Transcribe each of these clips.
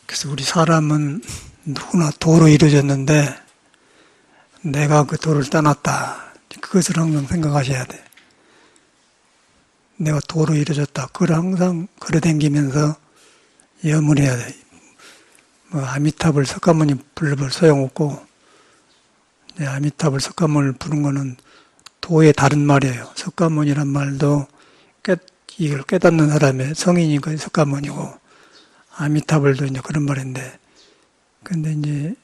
그래서 우리 사람은 누구나 도로 이루어졌는데 내가 그 도를 떠났다. 그것을 항상 생각하셔야 돼. 내가 도로 이루어졌다. 그걸 항상 걸어다니면서 염을해야 돼. 아미타불 석가모니 불러볼 소용없고, 아미타불 석가모니를 부른 거는 도의 다른 말이에요. 석가모니란 말도 이걸 깨닫는 사람의 성인이 그 석가모니고, 아미타불도 이제 그런 말인데, 근데 이제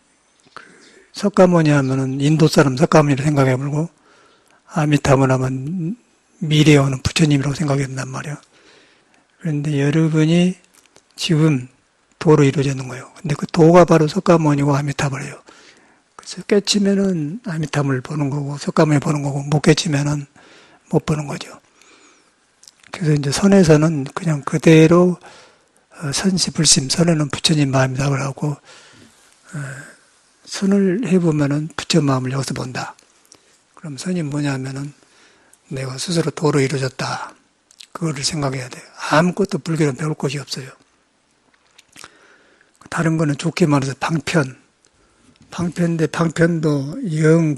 그 석가모니 하면은 인도 사람 석가모니를 생각해 보고, 아미타불 하면 미래에 오는 부처님이라고 생각해 본단 말이에요. 그런데 여러분이 지금 도로 이루어지는 거예요. 근데 그 도가 바로 석가모니고 아미타불이에요. 그래서 깨치면은 아미타불 보는 거고, 석가모니 보는 거고, 못 깨치면은 못 보는 거죠. 그래서 이제 선에서는 그냥 그대로 선시불심, 선에는 부처님 마음이 답을 하고, 선을 해보면은 부처 마음을 여기서 본다. 그럼 선이 뭐냐면은 내가 스스로 도로 이루어졌다. 그거를 생각해야 돼요. 아무것도 불교는 배울 것이 없어요. 다른 거는 좋게 말해서 방편. 방편인데 방편도 영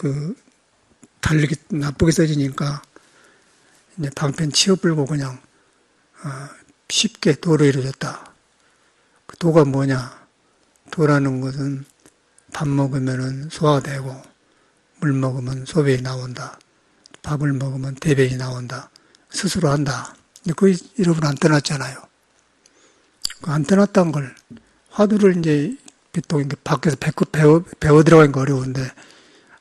다르게 나쁘게 써지니까 이제 방편 치워불고 그냥 쉽게 도로 이루어졌다. 그 도가 뭐냐? 도라는 것은 밥 먹으면은 소화가 되고 물 먹으면 소변이 나온다. 밥을 먹으면 대변이 나온다. 스스로 한다. 근데 그 여러분 안 떠났잖아요. 안 떠났다는 걸 화두를 이제 보통 밖에서 배워 들어가는 거 어려운데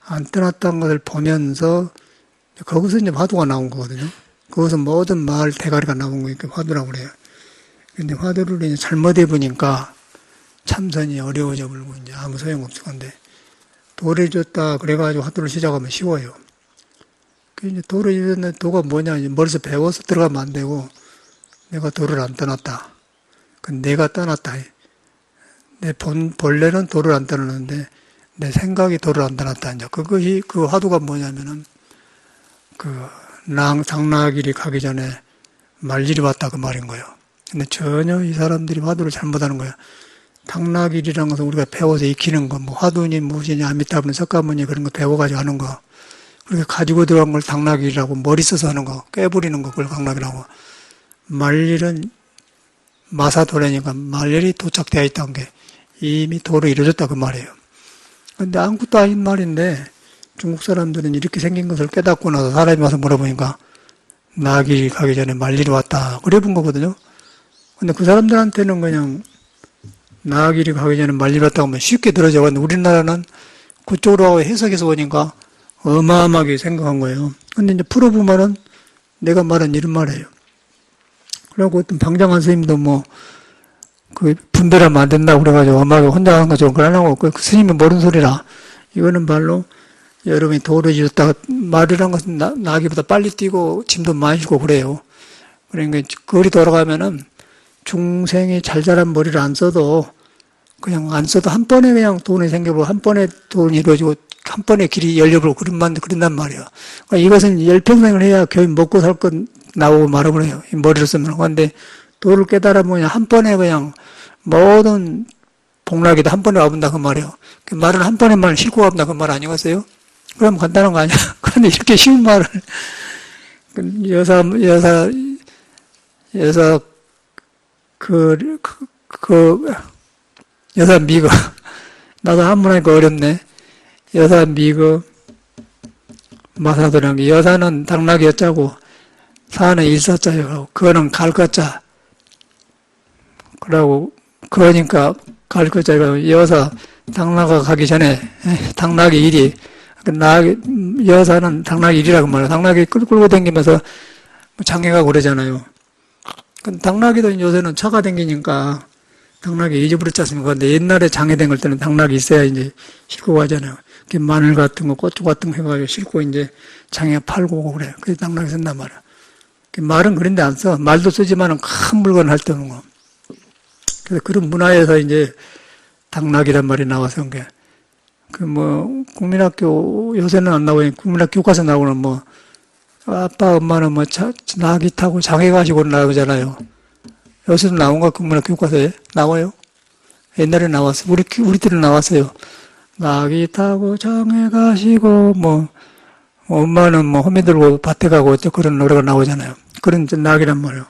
안 떠났다는 것을 보면서 거기서 이제 화두가 나온 거거든요. 거기서 모든 마을 대가리가 나온 거니까 화두라고 그래요. 근데 화두를 이제 잘못 해보니까 참선이 어려워져 버리고 이제 아무 소용없을 건데 도를 줬다 그래가지고 화두를 시작하면 쉬워요. 그 이제 도를 줬는데 도가 뭐냐 이제 머리에서 배워서 들어가면 안 되고 내가 도를 안 떠났다. 그 내가 떠났다. 내 본래는 도를 안 떠나는데 내 생각이 도를 안 떠났다. 이제 그것이 그 화두가 뭐냐면은 당나귀리 가기 전에 말일이 왔다 그 말인 거예요. 근데 전혀 이 사람들이 화두를 잘못하는 거예요. 당나귀리라는 것은 우리가 배워서 익히는 거, 뭐 화두니 무엇이냐, 아미타불, 석가모니 그런 거 배워가지고 하는 거. 그렇게 가지고 들어간 걸 당나귀리라고 머리 써서 하는 거, 깨부리는 거 그걸 당나귀라고. 말일은 마사도래니까 말일이 도착되어 있다는 게 이미 도로 이루어졌다 그 말이에요. 근데 아무것도 아닌 말인데 중국 사람들은 이렇게 생긴 것을 깨닫고 나서 사람이 와서 물어보니까 나귀 가기 전에 말일이 왔다. 그래 본 거거든요. 근데 그 사람들한테는 그냥 나귀리 가기 전에 말일이 왔다고 하면 쉽게 들어져. 근데 우리나라는 그쪽으로 해석해서 보니까 어마어마하게 생각한 거예요. 근데 이제 풀어보면은 내가 말한 이런 말이에요. 그리고 어떤 방장한 스님도 분별하면 안 된다고 그래가지고 엄마가 혼자 한 거죠. 그걸 안 하고, 그 스님이 모르는 소리라. 이거는 말로 여러분이 도를 이뤘다가 말을 한 것은 나기보다 빨리 뛰고 짐도 많이 싣고 그래요. 그러니까 거리 돌아가면은 중생이 잘 자란 머리를 안 써도 그냥 안 써도 한 번에 그냥 돈이 생겨버리고 한 번에 돈이 이루어지고 한 번에 길이 열려버리고 그런단 말이에요. 그러니까 이것은 열평생을 해야 겨우 먹고 살 것 나오고 말아버려요. 이 머리를 쓰면. 그런데 도를 깨달아보면 한 번에 그냥 모든 복락이다 한 번에 와본다 그 말이에요. 그 말은 한 번에만 싣고 와본다 그 말 아니겠어요? 그럼 간단한 거 아니야? 그런데 이렇게 쉬운 말을 여사 여사 미거 나도 한번 하니까 어렵네. 여사 미거 마사도라는 게 여사는 당나귀 여자고 사는 일사자요. 그거는 갈거자. 그러고 그러니까 갈거자가 여사 당나귀가 가기 전에 당나귀 일이 여사는 당나귀 일이라고 말해요. 당나귀 끌고 다니면서 장애가 그러잖아요. 당나귀도 요새는 차가 다니니까 당나귀 잊어버렸지 않습니까? 근데 옛날에 장애된 걸 때는 당나귀 있어야 이제 싣고 가잖아요. 마늘 같은 거, 고추 같은 거 해가지고 싣고 이제 장애 팔고 오고 그래요. 그래서 당나귀 쓴단 말이야. 말은 그런데 안 써. 말도 쓰지만은 큰 물건 할 때 없는 거. 그래서 그런 문화에서 이제 당나귀란 말이 나와서 게 국민학교 요새는 안 나오니 국민학교 교과서 나오는 아빠 엄마는 나귀 타고 장애 가시고 나오잖아요. 여기서도 나온가? 국문학교과서에? 나와요? 옛날에 나왔어요. 우리 때는 나왔어요. 낙이 타고 정에 가시고, 엄마는 험에 들고 밭에 가고, 그런 노래가 나오잖아요. 그런 낙이란 말이에요.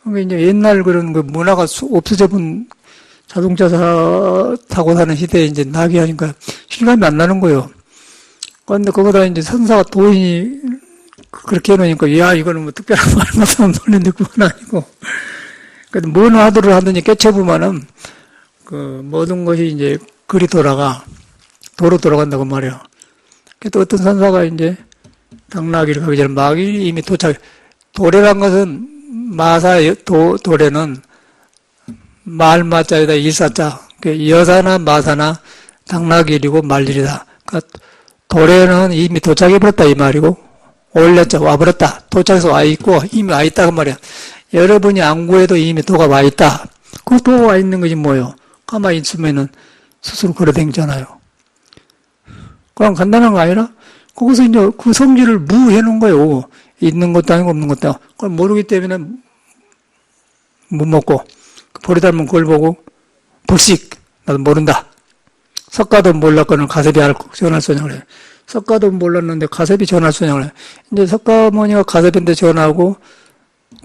그러니까 이제 옛날 그런 그 문화가 없어져 본 자동차 타고 사는 시대에 이제 낙이 하니까 실감이 안 나는 거예요. 그런데 그거다 이제 선사가 도인이 그렇게 해놓으니까, 야, 이거는 뭐 특별한 말 못하면 놀는데 그건 아니고. 그래도 뭔 화두를 하든지 깨쳐보면은, 모든 것이 이제 글이 도로 돌아간다고 말이야. 또 어떤 선사가 이제 당나귀를 가기 전에 마귀 이미 도래란 것은 도래는 말마자에다 일사자. 여사나 마사나 당나귀이고 말일이다. 그러니까 도래는 이미 도착해버렸다 이 말이고, 올렸자 와버렸다. 도착해서 와있고, 이미 와있다 그 말이야. 여러분이 안 구해도 이미 도가 와있다. 그 도가 와있는 것이 뭐예요? 가만히 있으면은 스스로 걸어댕잖아요. 그냥 간단한 거 아니라, 거기서 이제 그 성질을 무해 놓은 거예요. 있는 것도 아니고 없는 것도 아니고. 그걸 모르기 때문에 못 먹고, 보리 닮은 걸 보고, 불식, 나도 모른다. 석가도 몰랐거는 가섭이 전할 소냐 그래. 석가도 몰랐는데 가섭이 전할 소냐 그래. 이제 석가모니가 가섭인데 전하고,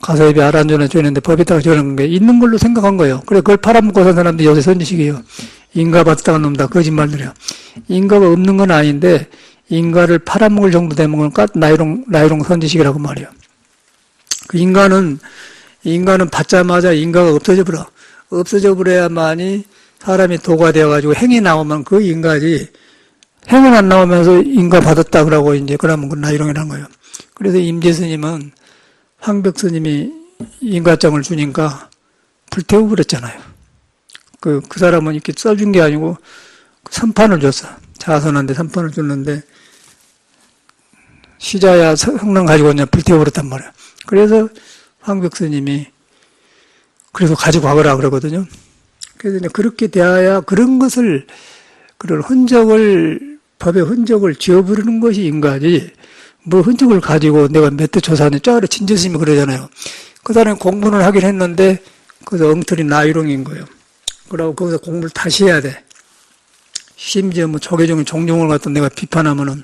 가섭이 아란전에 전했는데 법에다가 전한 게 있는 걸로 생각한 거예요. 그래, 그걸 팔아먹고 산 사람들이 요새 선지식이에요. 인가 받았다가 놈다. 거짓말들이야. 인가가 없는 건 아닌데, 인가를 팔아먹을 정도 되면 나이롱 선지식이라고 말이에요. 그 인가는 받자마자 인가가 없어져 버려. 없어져 버려야만이 사람이 도가 되어가지고 행이 나오면 그 인가지, 행은 안 나오면서 인가 받았다 그러고 이제 그러면 그 나이롱이라는 거예요. 그래서 임재 스님은 황벽 스님이 인가장을 주니까 불태워 버렸잖아요. 그 사람은 이렇게 써준 게 아니고 선판을 줬어. 자선한테 선판을 줬는데 시자야 성능 가지고 그냥 불태워 버렸단 말이야. 그래서 황벽 스님이 그래서 가지고 가거라 그러거든요. 그래서 이제 그렇게 대하야 그런 법의 흔적을 지워버리는 것이 인가지, 뭐 흔적을 가지고 내가 몇 대 조사하는 짜르 진재스님이 그러잖아요. 그 사람이 공부는 하긴 했는데, 그래서 엉터리 나이롱인 거예요. 그러고 거기서 공부를 다시 해야 돼. 심지어 뭐 조계종의 종종을 갖다 내가 비판하면은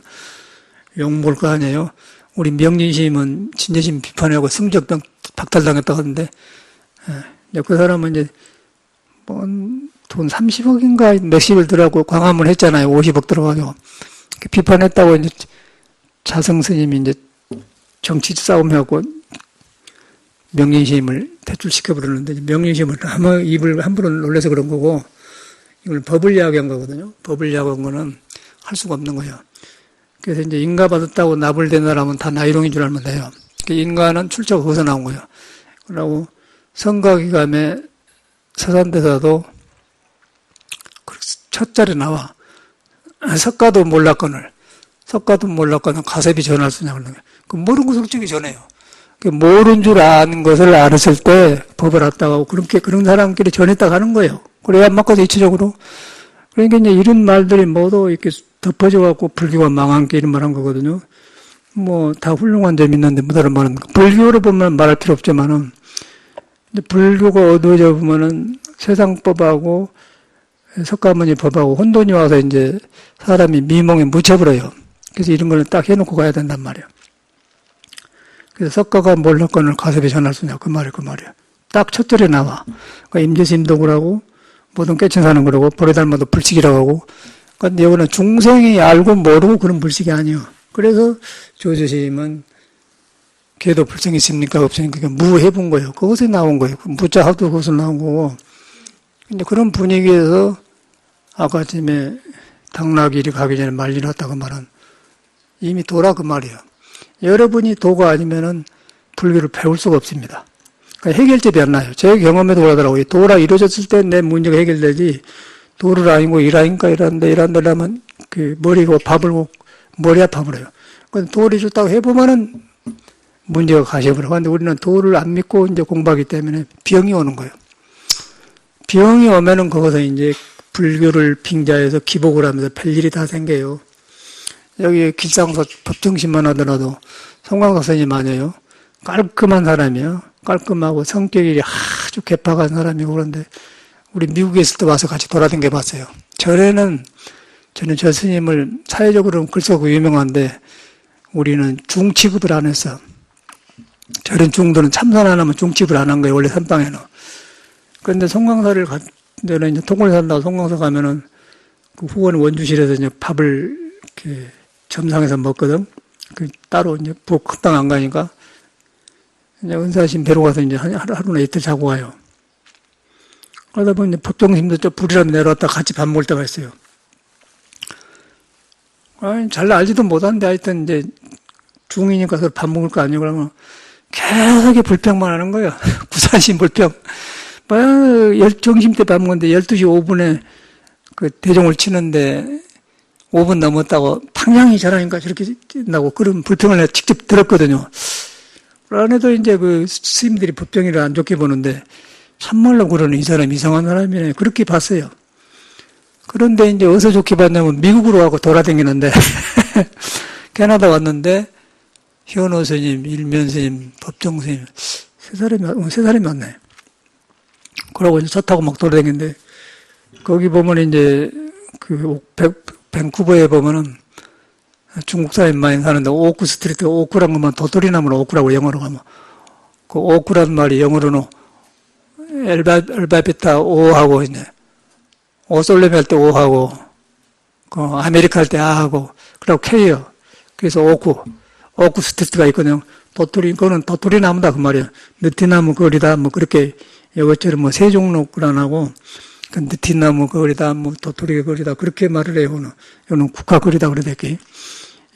욕먹을 거 아니에요. 우리 명진심은 진재심 비판하고 승적당 박탈당했다고 하던데, 그 사람은 이제 돈 30억인가 몇십을 들어가고 광화문 했잖아요. 50억 들어가고. 비판했다고 이제 자성 스님이 이제 정치 싸움 해갖고 명진심을 퇴출시켜 버렸는데, 명진심을 아마 입을 함부로 놀래서 그런 거고, 이걸 법을 이야기한 거거든요. 법을 이야기한 거는 할 수가 없는 거예요. 그래서 이제 인가 받았다고 납을된 사람은 다 나이롱인 줄 알면 돼요. 인가는 출처가 거기서 나온 거예요. 그러고 성가기감에 서산대사도 첫 자리에 나와. 석가도 몰랐거늘 가섭이 전할 수냐 그러는 거예요. 그 모르는 거 솔직히 전해요. 모르는 줄 아는 것을 알았을 때 법을 왔다가 그런 사람끼리 전했다가 하는 거예요. 그래야 맞고서 이치적으로. 그러니까 이제 이런 말들이 모두 이렇게 덮어져갖고 불교가 망한 게 이런 말 한 거거든요. 뭐 다 훌륭한 점이 있는데 뭐 다른 말은 불교로 보면 말할 필요 없지만은, 불교가 어두워져 보면은 세상법하고 석가모니 법하고 혼돈이 와서 이제 사람이 미몽에 묻혀버려요. 그래서 이런 거는 딱 해놓고 가야 된단 말이에요. 그래서 석가가 몰랐거늘 가섭이 전할 수냐 그 말이야. 딱 첫 절에 나와. 그러니까 임재심도 그러고 모든 깨친 사는 그러고 보레달마도 불식이라고 하고. 그런데 여기는 중생이 알고 모르고 그런 불식이 아니에요. 그래서 조조심은 걔도 불성이 있습니까 없습니까 무해본 거예요. 거기서 나온 거예요. 무자 합도 거기서 나온 거고. 근데 그런 분위기에서 아까 아침에 당나귀리 가기 전에 말리를 했다고 말은 이미 도라 그 말이에요. 여러분이 도가 아니면은 불교를 배울 수가 없습니다. 그러니까 해결점이 안 나요. 제 경험에도 그러더라고요. 도라 이루어졌을 때 내 문제가 해결되지, 도를 아니고 일하니까 일한다면 그 머리가 밥을 머리 아파버려요. 그런데 도를 줬다고 해보면은 문제가 가셔버려. 그런데 우리는 도를 안 믿고 이제 공부하기 때문에 병이 오는 거예요. 병이 오면은 거기서 이제 불교를 빙자해서 기복을 하면서 별일이 다 생겨요. 여기 길상서 법정신만 하더라도 송광석 스님 아니에요. 깔끔한 사람이에요. 깔끔하고 성격이 아주 개팍한 사람이고 그런데 우리 미국에 있을 때 와서 같이 돌아다녀 봤어요. 저는 저 스님을 사회적으로는 글쓰고 유명한데 우리는 중 취급을 안 했어. 저런 중들은 참선 안 하면 중 취급을 안 한 거예요. 원래 선방에는. 그런데 송광사를 저는 이제 통골에 산다고 송광사 가면은 그 후원 원주실에서 이제 밥을 이렇게 점상에서 먹거든. 그 따로 이제 복학당 안 가니까 이제 은사심 뵈러 가서 이제 하루나 이틀 자고 와요. 그러다 보니 이제 법정심도 저 불이라도 내려왔다 같이 밥 먹을 때가 있어요. 아니, 잘 알지도 못하는데 하여튼 이제 중이니까 서로 밥 먹을 거 아니고 그러면 계속 불평만 하는 거예요. 구사심 불평. 정심 때 밥 먹는데 12시 5분에 그 대종을 치는데 5분 넘었다고 탕양이 잘하니까 저렇게 된다고 그런 불평을 내가 직접 들었거든요. 그런데도 이제 그 스님들이 법정이를 안 좋게 보는데 참말로 그러는 이 사람 이상한 사람이네. 그렇게 봤어요. 그런데 이제 어디서 좋게 봤냐면 미국으로 가고 돌아다니는데 캐나다 왔는데 현호 스님, 일면 스님, 법정 스님 세 사람이 왔네. 그러고 이제 차 타고 막 돌아다니는데 거기 보면 이제 그 밴쿠버에 보면은 중국 사람 많이 사는데 오크 스트리트 오크란 것만 도토리 나무는 오크라고 영어로 가면 그 오크란 말이 영어로는 엘바베타 O하고 이제 오솔레미 할 때 O하고 그 아메리카 할 때 A하고 그리고 K요. 그래서 오크 스트리트가 있거든요. 그거는 도토리 나무다 그 말이야. 느티나무 거리다 뭐 그렇게 이것처럼 뭐 세종로구란하고 그 느티나무 거리다 뭐 도토리 거리다 그렇게 말을 해요. 이거는 국가 거리다 그러대기.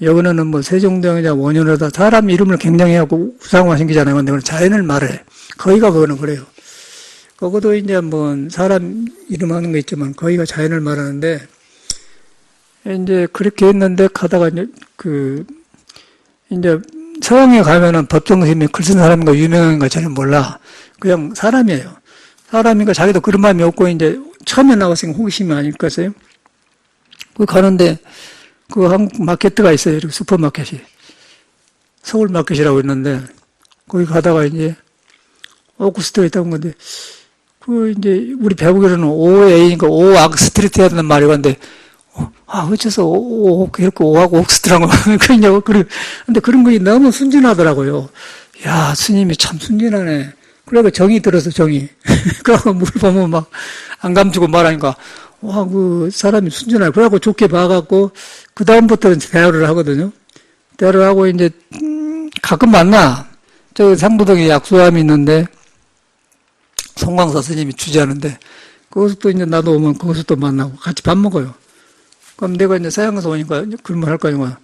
여기는 뭐 세종대왕이자 원효로다 사람 이름을 굉장히 하고 우상화 생기잖아요. 근데 그건 자연을 말해. 거기가 그거는 그래요. 그것도 이제 뭐 사람 이름 하는 거 있지만 거기가 자연을 말하는데 이제 그렇게 했는데 가다가 이제 서양에 가면은 법정스님이 글 쓴 사람인가 유명한가 저는 몰라. 그냥 사람이에요. 사람이니까 자기도 그런 마음이 없고 이제 처음에 나왔으니까 호기심이 아닐까요? 그 가는데 그 한국 마켓가 있어요. 이렇게 슈퍼마켓이. 서울 마켓이라고 있는데 거기 가다가 이제 오크스트가 있다고 한 건데 그 이제 우리 배우기로는 OA니까 오악 스트리트 해야 된단 말이에요. 근데 어째서 이렇게 오하고 옥스트라고 그러냐고 근데 그런 거 너무 순진하더라고요. 야, 스님이 참 순진하네. 그래가 정이 들어서 정이. 그러고 물 보면 막 안 감추고 말하니까 와, 그 사람이 순진하네. 그래갖고 좋게 봐갖고 그 다음부터는 대화를 하거든요. 대화를 하고 이제 가끔 만나. 저 상부동에 약수함이 있는데 송광사 스님이 주재하는데 거기서 또 이제 나도 오면 거기서 또 만나고 같이 밥 먹어요. 그럼 내가 이제 서양에서 오니까 그런 말 할 거 아니야.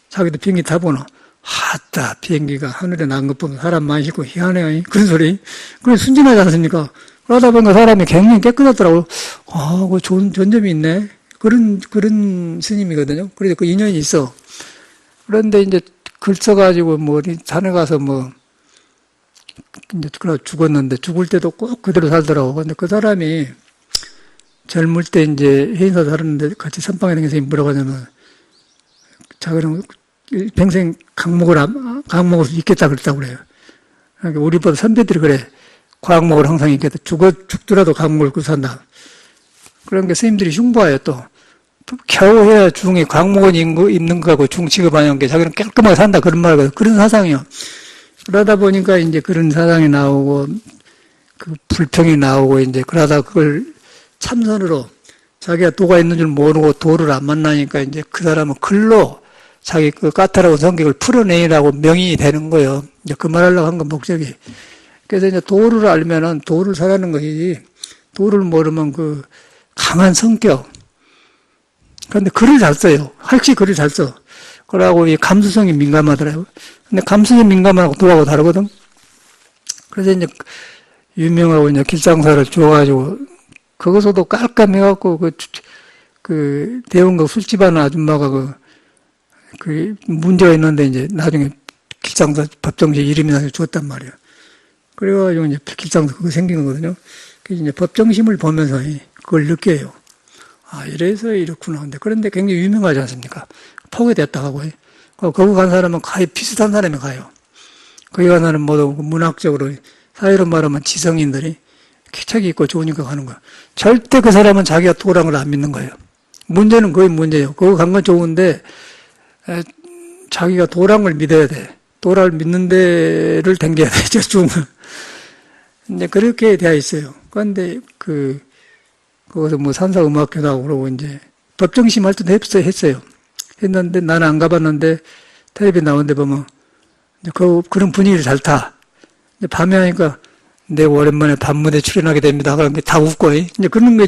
자기도 비행기 타보나. 하따, 비행기가 하늘에 난 것 보면 사람 많이 싣고 희한해요. 그런 소리. 그게 순진하지 않습니까? 그러다 보니까 사람이 굉장히 깨끗하더라고요. 그 좋은 전점이 있네. 그런 스님이거든요. 그래서 그 인연이 있어. 그런데 이제 글 써가지고 뭐 어디 산에 가서 뭐 이제 죽었는데 죽을 때도 꼭 그대로 살더라고. 근데 그 사람이 젊을 때 이제 해인사 살았는데 같이 선방에 다니는 선생님이 뭐라고 하냐면 자기는 평생 강목을 있겠다 그랬다고 그래요. 그러니까 우리보다 선배들이 그래. 과학목을 항상 있겠다. 죽더라도 강목을 끄고 산다. 그러니까 선생님들이 흉보해요 또. 겨우 해야 중에 과학목은 입는 거하고 중 취급하는 게 자기는 깔끔하게 산다 그런 말이거든. 그런 사상이요. 그러다 보니까 이제 그런 사상이 나오고 그 불평이 나오고 이제 그러다 그걸 참선으로 자기가 도가 있는 줄 모르고 도를 안 만나니까 이제 그 사람은 글로 자기 그 까탈하고 성격을 풀어내라고 명인이 되는 거예요. 이제 그 말하려고 한 건 목적이. 그래서 이제 도를 알면은 도를 살아는 것이지 도를 모르면 그 강한 성격. 그런데 글을 잘 써요. 확실히 글을 잘 써. 그러고 이 감수성이 민감하더라고요. 근데 감수성이 민감하고 도하고 다르거든. 그래서 이제 유명하고 이제 길상사를 줘가지고 거기서도 깔끔해갖고 그 대원각 술집 하는 아줌마가 그 문제가 있는데 이제 나중에 길상사 법정시 이름이 나서 죽었단 말이에요. 그래가지고 이제 길상사 그거 생긴 거거든요. 그래서 이제 법정심을 보면서 그걸 느껴요. 이래서 이렇구나. 그런데 굉장히 유명하지 않습니까? 포기됐다 하고. 거기 간 사람은 거의 비슷한 사람이 가요. 거기 간 사람은 모두 문학적으로 사회로 말하면 지성인들이 책이 있고 좋으니까 가는 거야. 절대 그 사람은 자기가 도란 걸 안 믿는 거예요. 문제는 그게 문제예요. 그거 간 건 좋은데 자기가 도란 걸 믿어야 돼. 도라를 믿는 데를 댕겨야 돼. 저 좋은 거. 이제 그렇게 되어 있어요. 그런데 거기서 뭐 산사음악회 나오고 그러고 이제 법정심 할 때도 했어요. 했는데 나는 안 가봤는데 텔레비 나오는데 보면 그런 분위기를 잘 타. 밤에 하니까 내가 오랜만에 밤무대 출연하게 됩니다. 그런 게 다 웃고, 이제 그런 게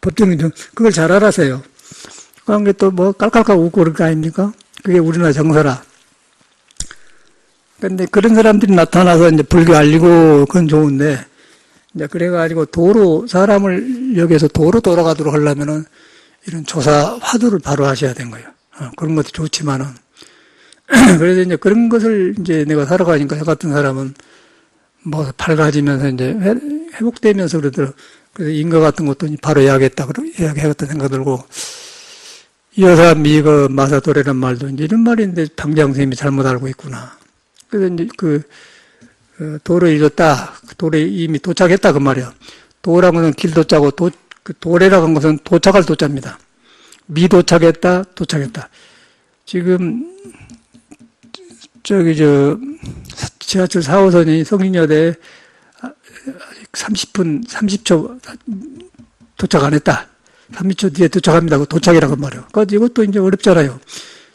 법정이 그걸 잘 알아서요. 그런 게 또 뭐 깔깔깔 웃고 그럴 거 아닙니까? 그게 우리나라 정서라. 근데 그런 사람들이 나타나서 이제 불교 알리고 그건 좋은데, 이제 그래가지고 사람을 여기서 도로 돌아가도록 하려면은 이런 조사, 화두를 바로 하셔야 되는 거예요. 그런 것도 좋지만은. 그래서 이제 그런 것을 이제 내가 살아가니까 저 같은 사람은 뭐 밝아지면서 이제 회복되면서 그러더라고요. 그래서 인과 같은 것도 바로 해야겠다 생각 들고, 여사 미거 마사도래란 말도 이제 이런 말인데 방장 선생님이 잘못 알고 있구나. 그래서 이제 도를 이뤘다. 도에 이미 도착했다 그 말이야. 도라는 것은 길 도자고 도래라고 한 것은 도착할 도자입니다. 미도착했다, 도착했다. 지금 지하철 4호선이 성인여대에 30초 도착 안 했다. 30초 뒤에 도착합니다. 그 도착이라고 말이에요. 그러니까 이것도 이제 어렵잖아요.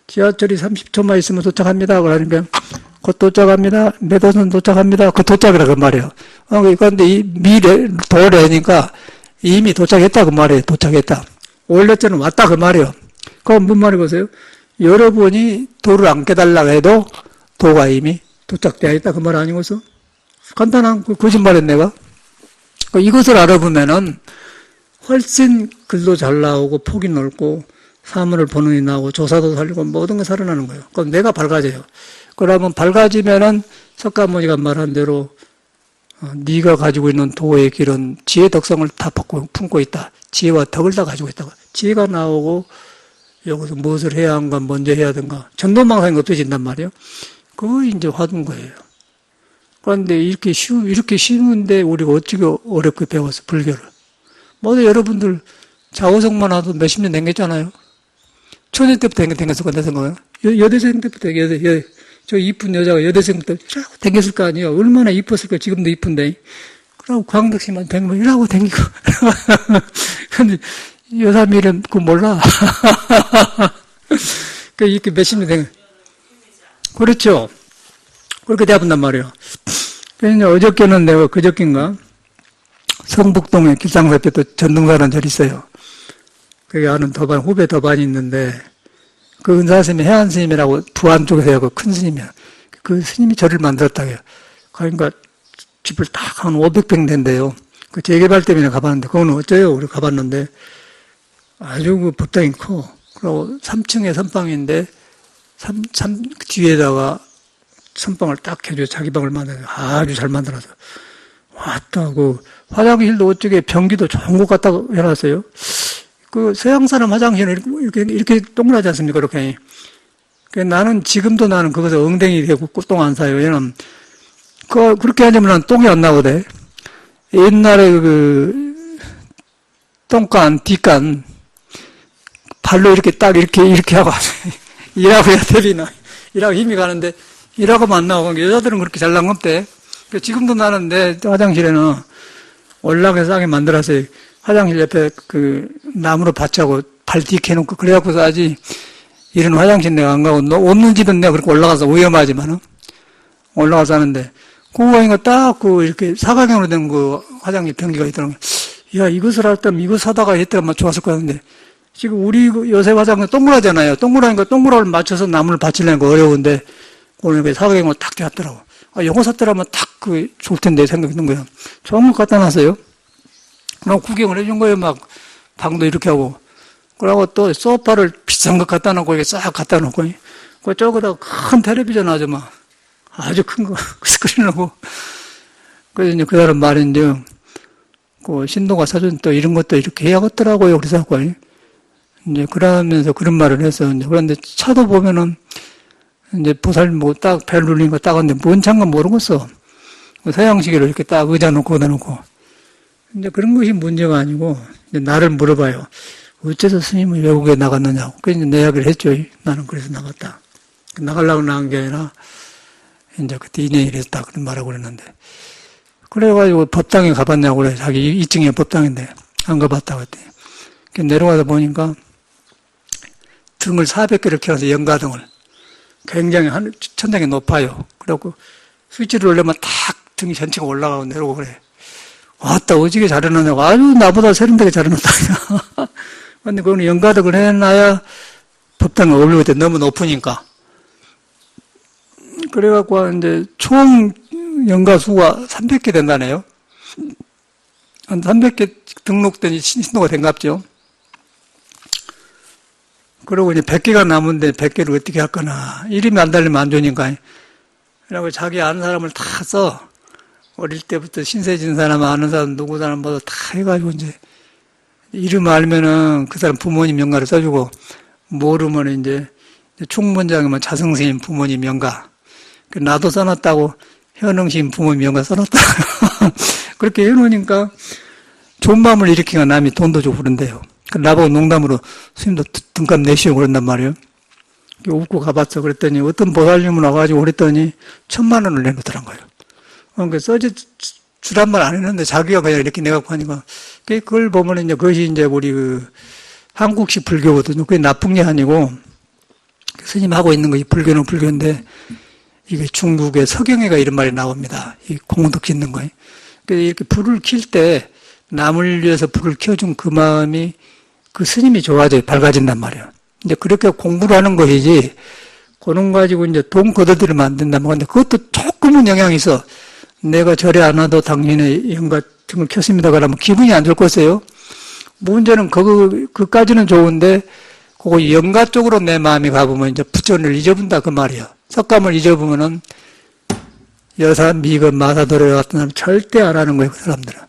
지하철이 30초만 있으면 도착합니다. 그러니까 곧 도착합니다. 매도선 도착합니다. 그 도착이라고 말이에요. 그런데 이 도래니까 이미 도착했다 그 말이에요. 도착했다. 원래처럼 왔다 그 말이에요. 그럼 무슨 말이 보세요? 여러분이 도를 안 깨달라고 해도 도가 이미 도착되어 있다 그 말 아니고서? 간단한 거짓말했 내가. 이것을 알아보면은 훨씬 글도 잘 나오고 폭이 넓고 사물을 보는 게 나오고 조사도 살리고 모든 게 살아나는 거예요. 그럼 내가 밝아져요. 그러면 밝아지면은 석가모니가 말한 대로 네가 가지고 있는 도의 길은 지혜 덕성을 다 품고 있다. 지혜와 덕을 다 가지고 있다고. 지혜가 나오고 여기서 무엇을 해야 하는가 먼저 해야 하든가 전도망상이 없어진단 말이에요. 그거 이제 화두인 거예요. 그런데 이렇게 쉬운데 우리가 어떻게 어렵게 배웠어, 불교를. 모두 여러분들 자오성만 하도 몇십 년 댕겼잖아요. 초년 때부터 댕겼을 거내 생각은. 여대생 때부터, 저 이쁜 여자가 여대생 때부터 이라고 댕겼을 거 아니에요. 얼마나 이뻤을까, 지금도 이쁜데. 그러고 광덕씨만 댕기면 이라고 댕기고. 근데 여사 미련 그거 몰라. 이렇게 몇십 년 댕겨. 그렇죠. 그렇게 돼본단 말이에요. 그래서 어저께는 내가 그저께인가 성북동에 길상사태 또 전등사라는 절이 있어요. 거기 아는 후배 더반이 있는데 그 은사스님이 해안스님이라고 부안 쪽에서 그 큰 스님이야. 그 스님이 절을 만들었다고 해요. 그러니까 집을 딱 한 500평 된대요. 그 재개발 때문에 가봤는데 그건 어쩌요? 우리 가봤는데 아주 그 법당이 커. 그리고 3층에 선방인데 뒤에다가 선방을 딱 해줘요. 자기 방을 만들어서 아주 잘 만들어서. 왔다, 화장실도 어쩌게 변기도 좋은 것 같다 해놨어요. 서양 사람 화장실은 이렇게 동그라지 않습니까? 그렇게. 나는 그것에 엉덩이 대고 똥 안 사요. 왜냐면, 그렇게 하면 난 똥이 안 나거든. 옛날에 똥간, 뒷간, 발로 이렇게 하고, 일하고 해야 되나. 일하고 힘이 가는데, 일하고 안 나오고, 여자들은 그렇게 잘난 거 없대. 지금도 나는 내 화장실에는 올라가서 싸게 만들어서 화장실 옆에 나무로 받쳐고 발 뒤켜놓고 그래갖고 싸지. 이런 화장실 내가 안 가고, 없는 집은 내가 그렇게 올라가서 위험하지만은 올라가서 하는데, 그거 딱 이렇게 사각형으로 된 화장실 변기가 있더라고요. 야, 이것을 할 때면 이거 사다가 했더라면 좋았을 것 같은데, 지금 우리 요새 화장실 동그라잖아요. 동그라니까 동그라를 맞춰서 나무를 받치려는 거 어려운데, 오늘 사각형으로 딱 되었더라고. 요거 샀더라면 딱 좋을 텐데 생각이 드는 거예요. 좋은 거 갖다 놨어요. 그럼 구경을 해준 거예요. 막 방도 이렇게 하고. 그러고 또 소파를 비싼 거 갖다 놓고 이렇게 싹 갖다 놓고. 저거다 큰 텔레비전 아주 큰 거 스크린하고. 그래서 이제 그 사람 말인데 신도가 사준 또 이런 것도 이렇게 해야겠더라고요. 그래서 이제 그러면서 그런 말을 해서 그런데 차도 보면은 이제 보살 딱 벨 눌린 거 따갔는데 뭔 장가 모르겠어. 서양식으로 이렇게 딱 의자 놓고 거다 놓고. 이제 그런 것이 문제가 아니고, 이제 나를 물어봐요. 어째서 스님은 외국에 나갔느냐고. 그래서 내 이야기를 했죠. 나는 그래서 나갔다. 나가려고 나간 게 아니라, 이제 그때 인연이 이랬다. 그런 말하고 그랬는데. 그래가지고 법당에 가봤냐고 그래. 자기 2층에 법당인데, 안 가봤다고 했더니. 내려가다 보니까 등을 400개를 켜서 연가등을. 굉장히 천장이 높아요. 그래갖고 스위치를 올리면 탁 등이 전체가 올라가고 내려오고 그래. 왔다, 어지게 잘해놨냐고. 아주 나보다 세련되게 잘해놨다. 근데 그거는 연가득을 해놔야 법당에 어울리고 때 너무 높으니까. 그래갖고 이제 총 연가 수가 300개 된다네요. 한 300개 등록된 신도가 된갑죠. 그러고 이제 100개가 남은데 100개를 어떻게 할 거나. 이름이 안 달리면 안 좋으니까. 그래갖고 자기 아는 사람을 다 써. 어릴 때부터 신세진 사람, 아는 사람, 누구 사람 모두 다 해가지고 이제 이름 알면은 그 사람 부모님 명가를 써주고, 모르면 이제 총무장이면 자성스님 부모님 명가. 나도 써놨다고 현흥신 부모님 명가 써놨다. 그렇게 해놓으니까 좋은 마음을 일으키니까 남이 돈도 주고 그런대요. 나보고 농담으로 스님도 등값 내시오 그런단 말이에요. 웃고 가봤어. 그랬더니 어떤 보살님은 와가지고 그랬더니 1,000만 원을 내놓더란 거예요. 그러니까 주란 말 안 했는데 자기가 그냥 이렇게 내갖고 하니까 그걸 보면 이제 그것이 이제 우리 한국식 불교거든요. 그게 나쁜 게 아니고 스님 하고 있는 것이 불교는 불교인데 이게 중국의 서경회가 이런 말이 나옵니다. 이 공덕 짓는 거예요. 그래서 이렇게 불을 킬 때 남을 위해서 불을 켜준 그 마음이 그 스님이 좋아져요. 밝아진단 말이에요. 이제 그렇게 공부를 하는 것이지, 그런 가지고 이제 돈 걷어들이면 안 된단 말인데, 그것도 조금은 영향이 있어. 내가 절에 안 와도 당신의 연가 등을 켰습니다. 그러면 기분이 안 좋을 것이에요. 문제는 그까지는 좋은데, 그거 연가 쪽으로 내 마음이 가보면 이제 부처를 잊어본다. 그 말이에요. 석감을 잊어보면은 여사, 미금, 마사도래 같은 사람 절대 안 하는 거예요. 그 사람들은.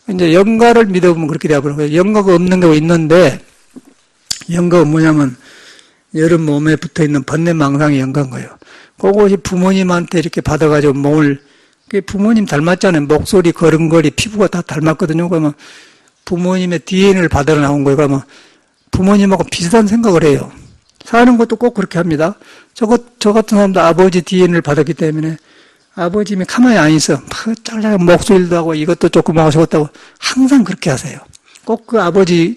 이제 연가를 믿어보면 그렇게 되어버려요. 연가가 없는 경우가 있는데, 연가가 뭐냐면, 여름 몸에 붙어 있는 번뇌망상의 연가인 거예요. 그것이 부모님한테 이렇게 받아가지고 몸을, 부모님 닮았잖아요. 목소리, 걸음걸이, 피부가 다 닮았거든요. 그러면 부모님의 DNA를 받아 나온 거예요. 그러면 부모님하고 비슷한 생각을 해요. 사는 것도 꼭 그렇게 합니다. 저 같은 사람도 아버지 DNA를 받았기 때문에 아버님이 가만히 안 있어. 짤짤 목소리도 하고 이것도 조금 하고 저것도 하고 항상 그렇게 하세요. 꼭 그 아버지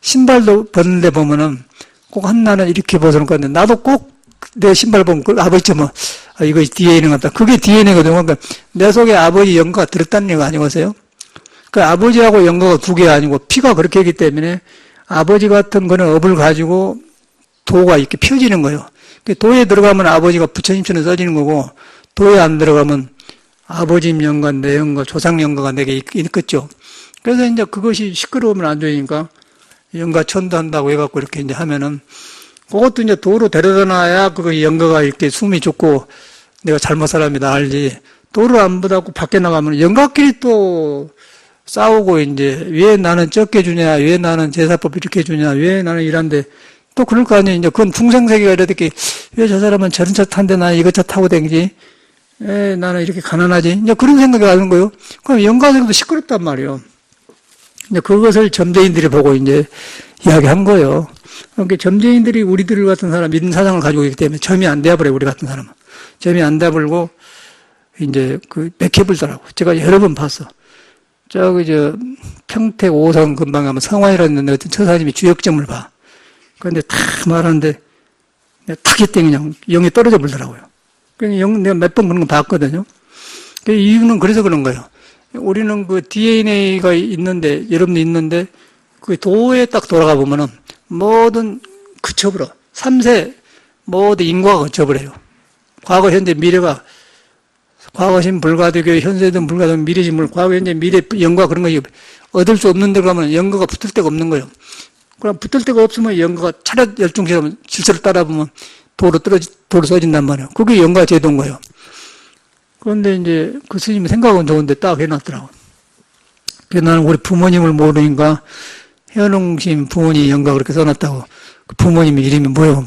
신발도 벗는데 보면은 꼭 한나는 이렇게 벗어놓을 건데 나도 꼭 내 신발 보면 그 아버지처럼 이거 DNA인 것 같다. 그게 DNA거든요. 그러니까 내 속에 아버지 연가가 들었다는 얘기가 아니겠어요? 그 아버지하고 연가가 두 개 아니고 피가 그렇게 하기 때문에 아버지 같은 거는 업을 가지고 도가 이렇게 펴지는 거예요. 도에 들어가면 아버지가 부처님처럼 써지는 거고 도에 안 들어가면 아버지 연가, 내 연가, 조상 연가가 내게 있겠죠. 그래서 이제 그것이 시끄러우면 안 되니까 연가 천도한다고 해갖고 이렇게 이제 하면은 그것도 이제 도로 데려다 놔야 그 연가가 이렇게 숨이 죽고 내가 잘못 살았습니다 알지. 도를 안 받았고 밖에 나가면 연가끼리 또 싸우고 이제 왜 나는 적게 주냐, 왜 나는 제사법 이렇게 주냐, 왜 나는 이란데 또 그럴 거 아니에요. 이제 그건 중생세계가 이렇게 왜 저 사람은 저런 차 탄데 나는 이거 차 타고 다니지? 왜 나는 이렇게 가난하지? 이제 그런 생각이 하는 거예요. 그럼 연가생도 시끄럽단 말이에요. 이제 그것을 점재인들이 보고 이제 이야기한 거예요. 그러니까 점재인들이 우리들 같은 사람, 이런 사상을 가지고 있기 때문에 점이 안 돼버려요, 우리 같은 사람은. 점이 안 돼버리고, 이제 맥혀불더라고. 제가 여러 번 봤어. 평택 5선 근방 가면 성화이라는 어떤 처사님이 주역점을 봐. 그런데 탁 말하는데, 탁 했더니 그냥 영이 떨어져 버리더라고요. 내가 몇 번 그런 거 봤거든요. 그 이유는 그래서 그런 거예요. 우리는 그 DNA가 있는데, 여러분도 있는데, 그 도에 딱 돌아가 보면은 모든 그쳐버려. 3세 모두 인과가 그쳐버려요. 과거, 현재, 미래가, 과거신 불가대교, 현재든 불가대교, 미래신 불, 과거, 현재, 미래, 연과 그런 거 얻을 수 없는 데 가면 연과가 붙을 데가 없는 거예요. 그럼 붙을 데가 없으면 연과가 차렷 열중처럼 질서를 따라보면 도로 써진단 말이에요. 그게 연과 제도인 거예요. 그런데 이제 그 스님이 생각은 좋은데 딱 해놨더라고. 그래서 나는 우리 부모님을 모르니까 현웅심 부모님 연가 그렇게 써놨다고. 그 부모님 이름이 뭐예요?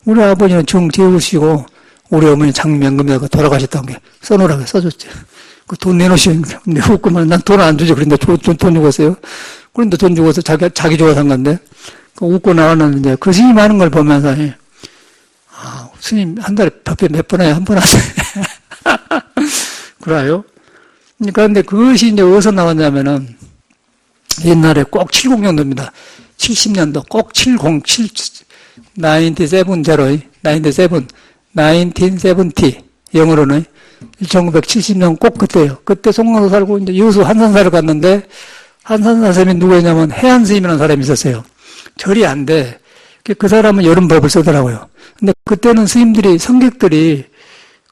우리 아버지는 정재우시고 우리 어머니 장명금이라고 돌아가셨다는 게 써놓으라고 써줬지. 그 돈 내놓으시면 내놓고만 난 돈 안 주죠. 그런데 돈 주었어요. 그런데 돈 주고서 자기 좋아서 한 건데, 그 웃고 나왔는데, 그 스님 하는 걸 보면서, 스님 한 달에 밥에 몇 번 해요? 한 번 하세요? 그래요? 그런데 그것이 이제 어디서 나왔냐면은, 옛날에 꼭 70년도입니다. 70년도, 꼭 1970, 영어로는 1970년 꼭 그때요. 그때 송도에 살고 이제 여수 한산사를 갔는데, 한산사 스님이 누구였냐면 해안 스님이라는 사람이 있었어요. 절이 안 돼. 그 사람은 여름법을 쓰더라고요. 근데 그때는 스님들이, 성객들이,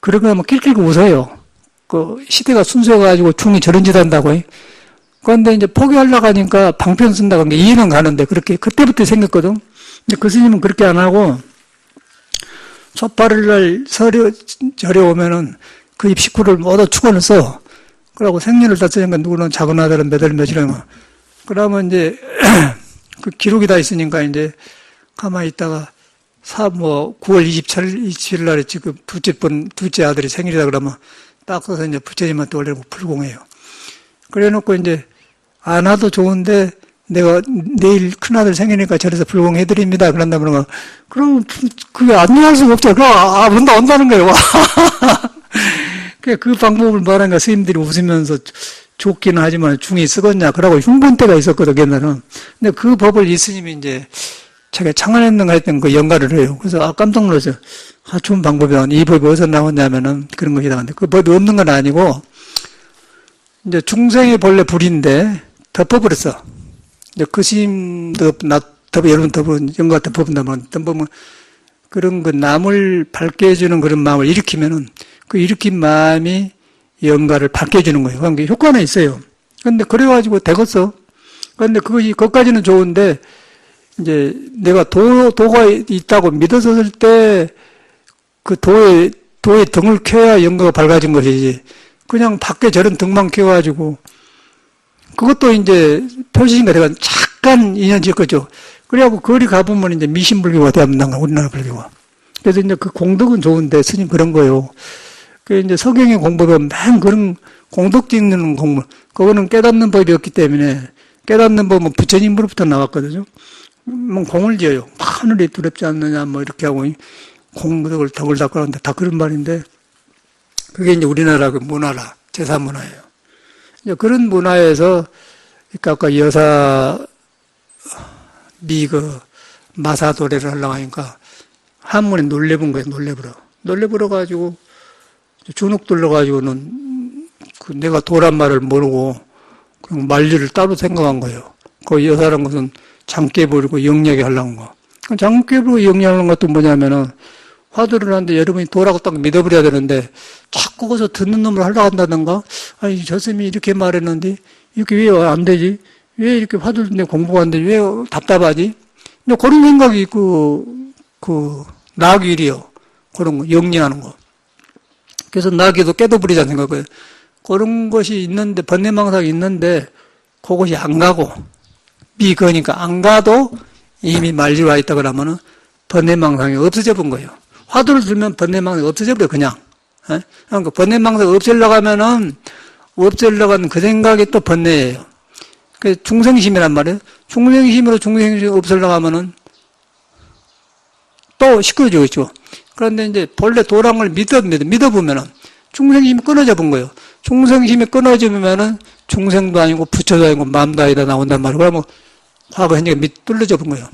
그런 거 하면 낄낄고 웃어요. 그 시대가 순수해가지고 중이 저런 짓 한다고. 그런데 이제 포기하려고 하니까 방편 쓴다고 한 게 이해는 가는데, 그렇게, 그때부터 생겼거든. 근데 그 스님은 그렇게 안 하고, 촛발을 절에 오면은 그 입식구를 모두 축원을 써. 그러고 생년을 다 쓰니까 누구는 작은 아들은 몇 월 며칠인가. 그러면 이제, 그 기록이 다 있으니까 이제 가만히 있다가 9월 27일 날에 지금 둘째 아들이 생일이다 그러면 딱 써서 이제 부처님한테 올리고 불공해요. 그래 놓고 이제 안 와도 좋은데 내가 내일 큰아들 생일이니까 절에서 불공해드립니다. 그런다 그러면 그럼 그게 안 나갈 수가 없죠. 그럼 온다는 거예요. 그 방법을 말하니까 스님들이 웃으면서 좋기는 하지만 중이 쓰겄냐. 그러고 흉본 때가 있었거든, 옛날은. 근데 그 법을 이 스님이 이제 자기가 창안했는가 했던 그 연가를 해요. 그래서 깜짝 놀랐어요. 좋은 방법이다. 이 법이 어디서 나왔냐면은 그런 것이다. 근데 그 법이 없는 건 아니고 이제 중생이 본래 불인데 덮어버렸어. 이제 그 스님도 여러분 덮은 연가 덮어본다면 덮으면 그런 그 남을 밝게 해주는 그런 마음을 일으키면은 그 일으킨 마음이 연가를 밝게 해주는 거예요. 그러니까 효과는 있어요. 근데 그래가지고 되겠어. 그런데 그것까지는 좋은데 이제 내가 도가 있다고 믿었을 때 그 도에 등을 켜야 연가가 밝아진 것이지. 그냥 밖에 저런 등만 켜가지고 그것도 이제 표시인가 내가 잠깐 인연질 거죠. 그래갖고 거리 가보면 이제 미신불교가 되었는가 우리나라 불교가. 그래서 이제 그 공덕은 좋은데 스님 그런 거예요. 그 이제 서경의 공법은 맨 그런 공덕 짓는 공부. 그거는 깨닫는 법이 없기 때문에 깨닫는 법은 부처님으로부터 나왔거든요. 뭐 공을 지어요. 하늘이 두렵지 않느냐 뭐 이렇게 하고 공덕을 덕을 닦고 하는데 다 그런 말인데 그게 이제 우리나라 그 문화라 제사 문화예요. 이제 그런 문화에서 그러니까 아까 여사 마사 도래를 하려고 하니까 한문에 놀래본 거예요. 놀래버려 가지고 주눅 들러 가지고는 그 내가 도란 말을 모르고 그냥 말리를 따로 생각한 거예요. 그 여사란 것은 장깨 부리고 영리하게 하려는 거. 장깨 부리고 영리하는 것도 뭐냐면은 화두를 하는데 여러분이 도라고 딱 믿어버려야 되는데 자꾸 거기서 듣는 놈을 하려고 한다든가 아니 저 스님이 이렇게 말했는데 이렇게 왜 안 되지? 왜 이렇게 화두를 내 공부가 안 되지? 왜 답답하지? 근데 그런 생각이 낙일이요. 그런 거, 영리하는 거. 그래서 낙이도 깨도버리자는 생각이에요. 그런 것이 있는데, 번뇌망상이 있는데, 그것이 안 가고, 미거니까 안 가도 이미 말리로 와 있다 그러면은 번뇌망상이 없어져 본 거예요. 화두를 들면 번뇌망상이 없어져 버려, 그냥. 그러니까 번뇌망상 없애려고 하면은, 없애려고 하는 그 생각이 또 번뇌예요. 그 중생심이란 말이에요. 중생심으로 중생심 없애려고 하면은 또 시끄러지겠죠. 그런데 이제 본래 도랑을 믿어보면은 중생심이 끊어져 본 거예요. 중생심이 끊어지면은 중생도 아니고 부처도 아니고 마음도 아니다 나온단 말이에요. 그러면 과거 현재가 뚫려져 본 거예요.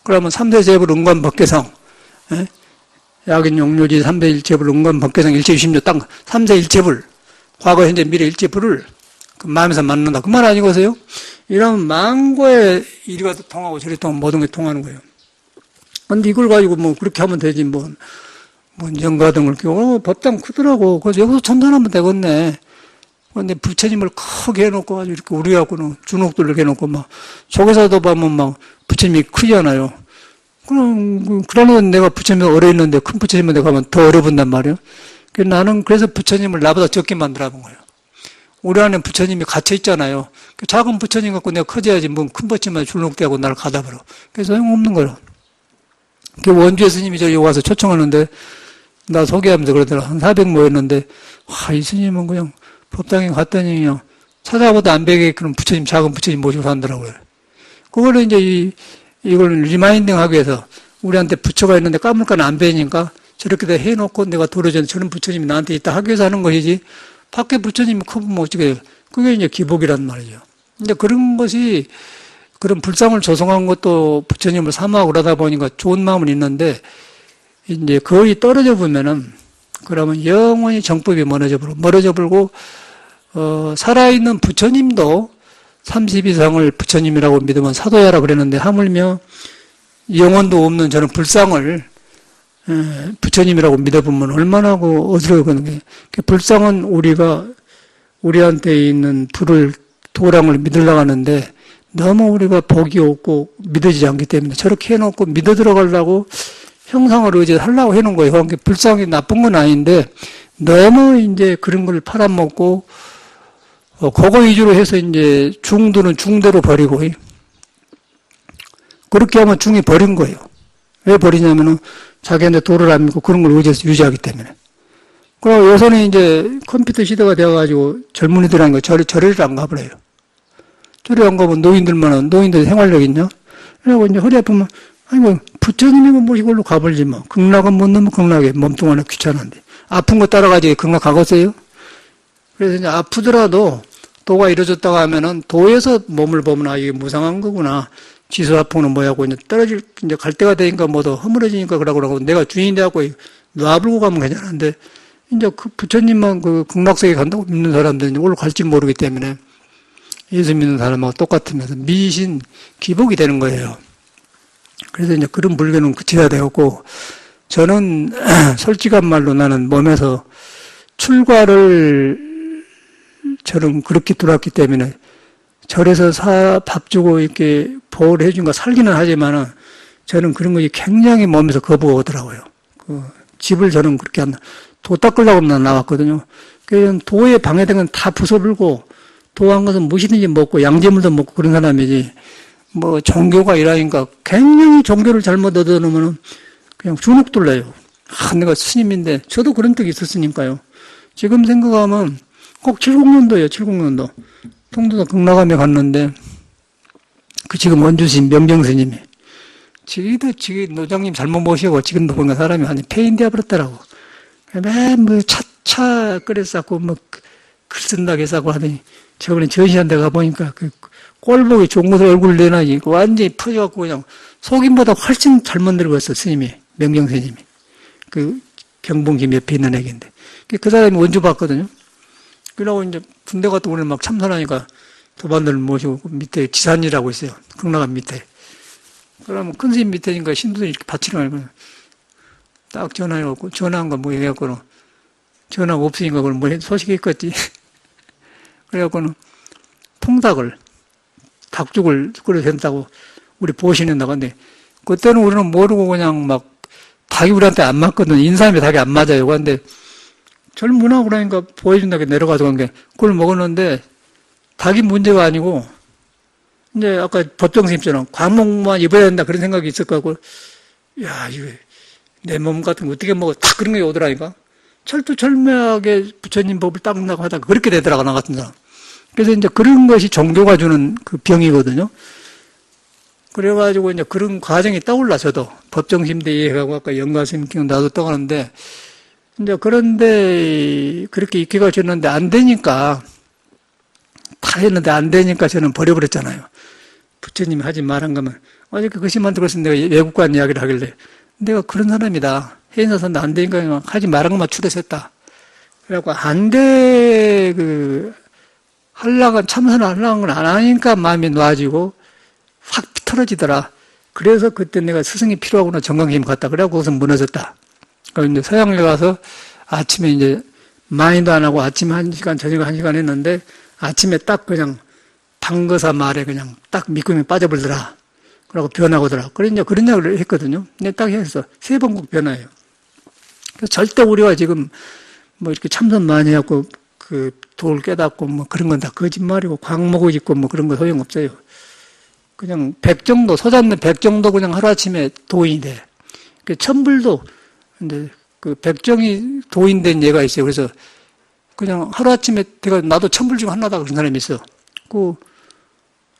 그러면 3세 재불 은관 법계상, 약인 용료지 3세 일체불 은관 법계상 일체 60년 땅 3세 일체불 과거 현재 미래 일체불을 그 마음에서 만난다. 그 말 아니겠어요? 이러면 망고에 이리가 통하고 저리 통하고 모든 게 통하는 거예요. 근데 이걸 가지고 뭐 그렇게 하면 되지 뭐 연가 등을 끼고 법당 크더라고. 그래서 여기서 참선하면 되겠네. 근데 부처님을 크게 해놓고 가지고 이렇게 우리 갖고는 주눅들을 해놓고 막 속에서도 보면 막 부처님이 크잖아요. 그러면 내가 부처님이 어려 있는데 큰 부처님한테 가면 더 어려본단 말이에요. 나는 그래서 부처님을 나보다 적게 만들어 본 거예요. 우리 안에 부처님이 갇혀 있잖아요. 작은 부처님 갖고 내가 커져야지 뭐 큰 부처님한테 줄눅대고 나를 가다버려. 그래서 소용없는 거예요. 원주의 스님이 저기 와서 초청하는데 나 소개하면서 그러더라. 한 400 모였는데 이 스님은 그냥 법당에 갔더니요. 찾아보다 안 뵈게 그런 부처님, 작은 부처님 모시고 산더라고요. 그거를 이제 이걸 리마인딩 하기 위해서 우리한테 부처가 있는데 까물까는 안 뵈니까 저렇게 다 해놓고 내가 도로전 저런 부처님이 나한테 있다 하기 위해서 하는 것이지 밖에 부처님이 커보면 어떻게 해요. 그게 이제 기복이란 말이죠. 근데 그런 것이 그런 불상을 조성한 것도 부처님을 사모하고 그러다 보니까 좋은 마음은 있는데 이제 거의 떨어져 보면은 그러면 영원히 정법이 멀어져 버리고 살아있는 부처님도 30 이상을 부처님이라고 믿으면 사도야라 그랬는데 하물며 영혼도 없는 저는 불상을 부처님이라고 믿어보면 얼마나 어지러워하는 게 불상은 우리한테 있는 불을 도랑을 믿으려고 하는데 너무 우리가 복이 없고 믿어지지 않기 때문에 저렇게 해놓고 믿어 들어가려고 형상을 의지하려고 해놓은 거예요. 그러니까 불상이 나쁜 건 아닌데 너무 이제 그런 걸 팔아먹고 그거 위주로 해서 이제 중들은 중대로 버리고 그렇게 하면 중이 버린 거예요. 왜 버리냐면은 자기한테 도를 안 믿고 그런 걸 의지해서 유지하기 때문에. 그리고 요새는 이제 컴퓨터 시대가 되어가지고 젊은이들한 거 절에를 안 가버려요. 절에 안 가면 노인들 생활력 있냐? 그리고 이제 허리 아프면 아니 뭐 부처님이면 뭐 이걸로 가버리지 뭐. 극락은 못 넣으면 극락에 몸뚱아리 귀찮은데. 아픈 거 따라가지 극락 가겠어요? 그래서 이제 아프더라도 도가 이루어졌다고 하면은 도에서 몸을 보면 아 이게 무상한 거구나. 지수 아픈 거는 뭐야고 이제 이제 갈 때가 되니까 뭐더 허물어지니까 그러고 내가 주인이 돼갖고 놔불고 가면 괜찮은데 이제 그 부처님만 그 극락세계 간다고 믿는 사람들은 오늘 갈지 모르기 때문에 예수 믿는 사람하고 똑같으면서 미신 기복이 되는 거예요. 그래서 이제 그런 불교는 그치야 되었고 저는 솔직한 말로 나는 몸에서 출가를 저는 그렇게 들어왔기 때문에 절에서 밥 주고 이렇게 보호를 해준 거 살기는 하지만은 저는 그런 것이 굉장히 몸에서 거부가 오더라고요. 집을 저는 그렇게 도 닦으려고 나왔거든요. 그 도에 방해된 건 다 부숴불고 도한 것은 무엇이든지 먹고 양재물도 먹고 그런 사람이지 뭐 종교가 이라니까 굉장히 종교를 잘못 얻어놓으면 그냥 주눅 들려요. 내가 스님인데 저도 그런 적이 있었으니까요. 지금 생각하면 꼭 70년도예요. 70년도. 통도사 극락암에 갔는데 그 지금 원주신 명경스님이 지금 노장님 잘못 모시고 지금도 보니까 사람이 완전 폐인되어 버렸더라고. 맨 차 끓여쌌고 글 쓴다고 했다고 하더니 저번에 전시한 데 가보니까 그 꼴보기 좋은 것을 얼굴 내놔지 완전히 퍼져갖고 그냥 속임보다 훨씬 잘못 늙었어 스님이 명경스님이 그 경봉김 옆에 있는 애기인데 그 사람이 원주 봤거든요. 그러고 이제 군대 갔다 오늘 막 참선하니까 도반들 모시고 밑에 지산이라고 있어요. 극락암 밑에. 그러면 큰 스님 밑에니까 신도들이 이렇게 받치는 거예요. 딱 전화해갖고, 전화한 거 뭐 해갖고는, 전화가 없으니까 그걸 뭐 소식이 있겠지. 그래갖고는 통닭을, 닭죽을 끓여서 된다고 우리 보시는다고 하는데, 그때는 우리는 모르고 그냥 막 닭이 우리한테 안 맞거든. 인삼이 닭이 안 맞아요. 그런데 젊은하고 그러니까 보여준다고 내려가서 간 게, 그걸 먹었는데, 닭이 문제가 아니고, 이제 아까 법정스님처럼 광목만 입어야 된다 그런 생각이 있을 것 같고, 야, 이거 내 몸 같은 거 어떻게 먹어? 딱 그런 게 오더라니까. 철두철미하게 부처님 법을 닦는다고 하다가 그렇게 되더라고, 나 같은 사람. 그래서 이제 그런 것이 종교가 주는 그 병이거든요. 그래가지고 이제 그런 과정이 떠올라, 저도. 법정심대 해가고 아까 영가스님 나도 떠가는데, 이제 그런데 그렇게 익히가 줬는데 안 되니까 다 했는데 안 되니까 저는 버려버렸잖아요. 부처님이 하지 말한 거면 어저께 그 시만 들었을 때 내가 외국 간 이야기를 하길래 내가 그런 사람이다. 해인사선도 안 되니까 하지 말한 것만 추렸었다. 그래갖고 안 돼, 참선하려는 걸 안 하니까 마음이 놓아지고 확 틀어지더라. 그래서 그때 내가 스승이 필요하구나 정강심 갔다. 그래갖고 거기서 무너졌다. 그런데 서양에 가서 아침에 이제 많이도 안 하고 아침에 1시간, 저녁에 1시간 했는데 아침에 딱 그냥 방거사 말에 그냥 딱 밑구멍에 빠져버리더라. 그러고 변하고더라. 그래 이제 그런 이야기를 했거든요. 근데 딱 해서 3번 꼭 변화해요. 그래서 절대 우리가 지금 뭐 이렇게 참선 많이 하고 그 도를 깨닫고 뭐 그런 건 다 거짓말이고 광목을 짓고 뭐 그런 거 소용없어요. 그냥 100 정도, 소잡는 100 정도 그냥 하루아침에 도인이 돼. 그 천불도 근데 그 백정이 도인된 예가 있어요. 그래서 그냥 하루아침에 내가 나도 천불 중 하나다 그런 사람이 있어. 그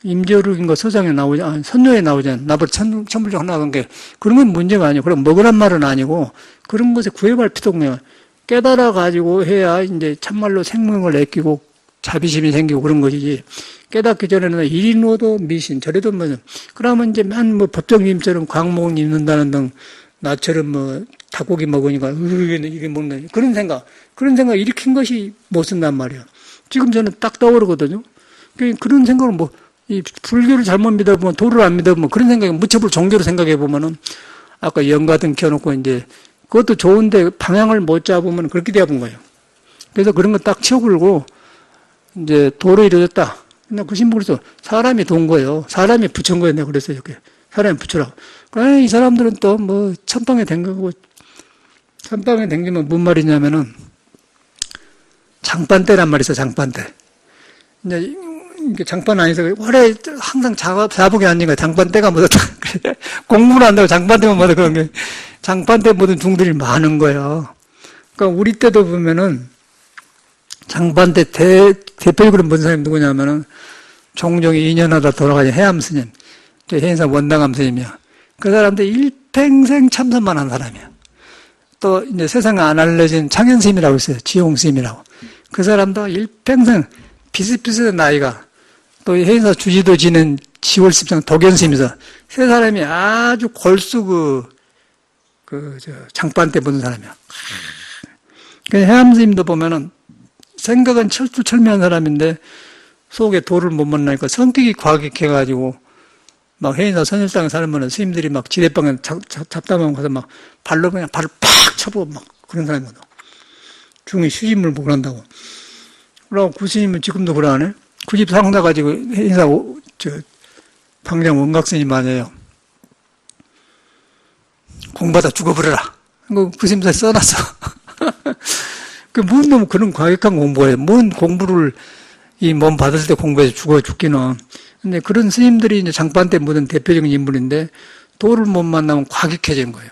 임재욱인가 서장에 나오지, 아니, 선녀에 나오잖아. 나보다 천불 중 하나가 게 그런 건 문제가 아니고, 그럼 먹으란 말은 아니고, 그런 것에 구애할 필요가 없네요. 깨달아가지고 해야 이제 참말로 생명을 아끼고 자비심이 생기고 그런 것이지. 깨닫기 전에는 이리 놓아도 미신, 저래도 뭐, 그러면 이제 뭐 법정님처럼 광목 입는다는 등, 나처럼 뭐 닭고기 먹으니까, 이게 먹는, 그런 생각 일으킨 것이 못 쓴단 말이에요. 지금 저는 딱 떠오르거든요. 그런 생각을 뭐, 이 불교를 잘못 믿어보면, 도를 안 믿어보면, 그런 생각이 무척을 종교로 생각해 보면은, 아까 연가등 켜놓고 이제, 그것도 좋은데 방향을 못 잡으면 그렇게 되어본 거예요. 그래서 그런 거 딱 치워불고, 이제 도로 이루어졌다. 그 신부 그래서 사람이 돈 거예요. 사람이 붙인 거예요. 내가 그랬어요. 이렇게. 사람이 붙여라고. 그러니까 이 사람들은 또 뭐, 천방에 된 거고, 천방에 댕기면 뭔 말이냐면은, 장반대란 말이 있어, 장반대. 이제, 장반 안에서, 원래 항상 자복이 아닌가, 장반대가 묻었다. 공부를 한다고 장반대만 묻어 그런 게, 장반대 묻은 중들이 많은 거예요. 그러니까 우리 때도 보면은, 장반대 대표적으로 본 사람이 누구냐면은, 종종이 2년하다 돌아가신 해암 스님, 해인사 원당암 스님이야. 그 사람도 일평생 참선만 한 사람이야. 또 이제 세상에 안 알려진 창현 스님이라고 있어요. 지용 스님이라고. 그 사람도 일평생 비슷비슷한 나이가 또 해인사 주지도 지는 지월 십상 도견 스님이서 세 사람이 아주 골수 장반 때 보는 사람이야. 그 해암 스님도 보면은 생각은 철두철미한 사람인데 속에 도를 못 만나니까 성격이 과격해가지고 막 해인사 선일당에 살면은 스님들이 막 지대방에 잡담하고 가서 막 발로 그냥 발을 팍 쳐보고 막 그런 사람이거든. 중에 휴지물 보고 한다고. 그러고 구스님은 지금도 그러네. 그 집 상사 가지고 해인사 방장 원각스님 아니에요. 공부하다 죽어버려라. 그 스님들 써놨어. 뭔 놈 그런 과격한 공부예요. 뭔 공부를 이 몸 받을 때 공부해서 죽기는. 근데 그런 스님들이 이제 장반 때 묻은 대표적인 인물인데 도를 못 만나면 과격해진 거예요.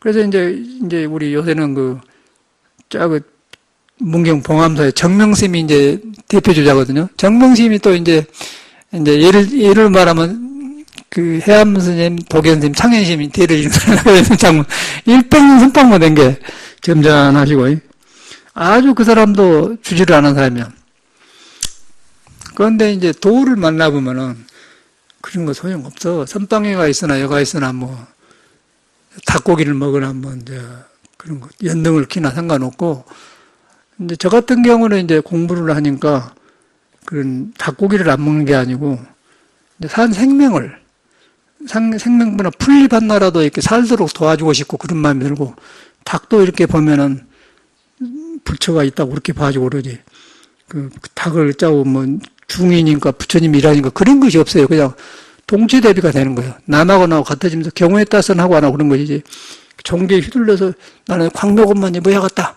그래서 이제 우리 요새는 문경 봉암사의 정명스님이 이제 대표 주자거든요. 정명스님이 또 이제 예를 말하면 그 해암 스님, 도견 스님, 창현 스님이 대를 이루는 장문. 일평생 선방만 된 게 점잖하시고, 아주 그 사람도 주지를 않은 사람이야. 그런데 이제 도를 만나보면은 그런 거 소용없어. 선방에가 있으나 여가 있으나 뭐, 닭고기를 먹으나 뭐, 이제 그런 거, 연등을 키나 상관없고, 이제 저 같은 경우는 이제 공부를 하니까 그런 닭고기를 안 먹는 게 아니고, 이제 산 생명보다 풀립한나라도 이렇게 살도록 도와주고 싶고 그런 마음이 들고, 닭도 이렇게 보면은 부처가 있다고 그렇게 봐주고 그러지. 그 닭을 짜고 뭐 중이니까 부처님 일하니까 그런 것이 없어요. 그냥 동체 대비가 되는 거예요. 남하고 나하고 같아지면서 경우에 따라서는 하고 안 하고 그런 것이지. 종교에 휘둘려서 나는 광묘것만 입어야겠다.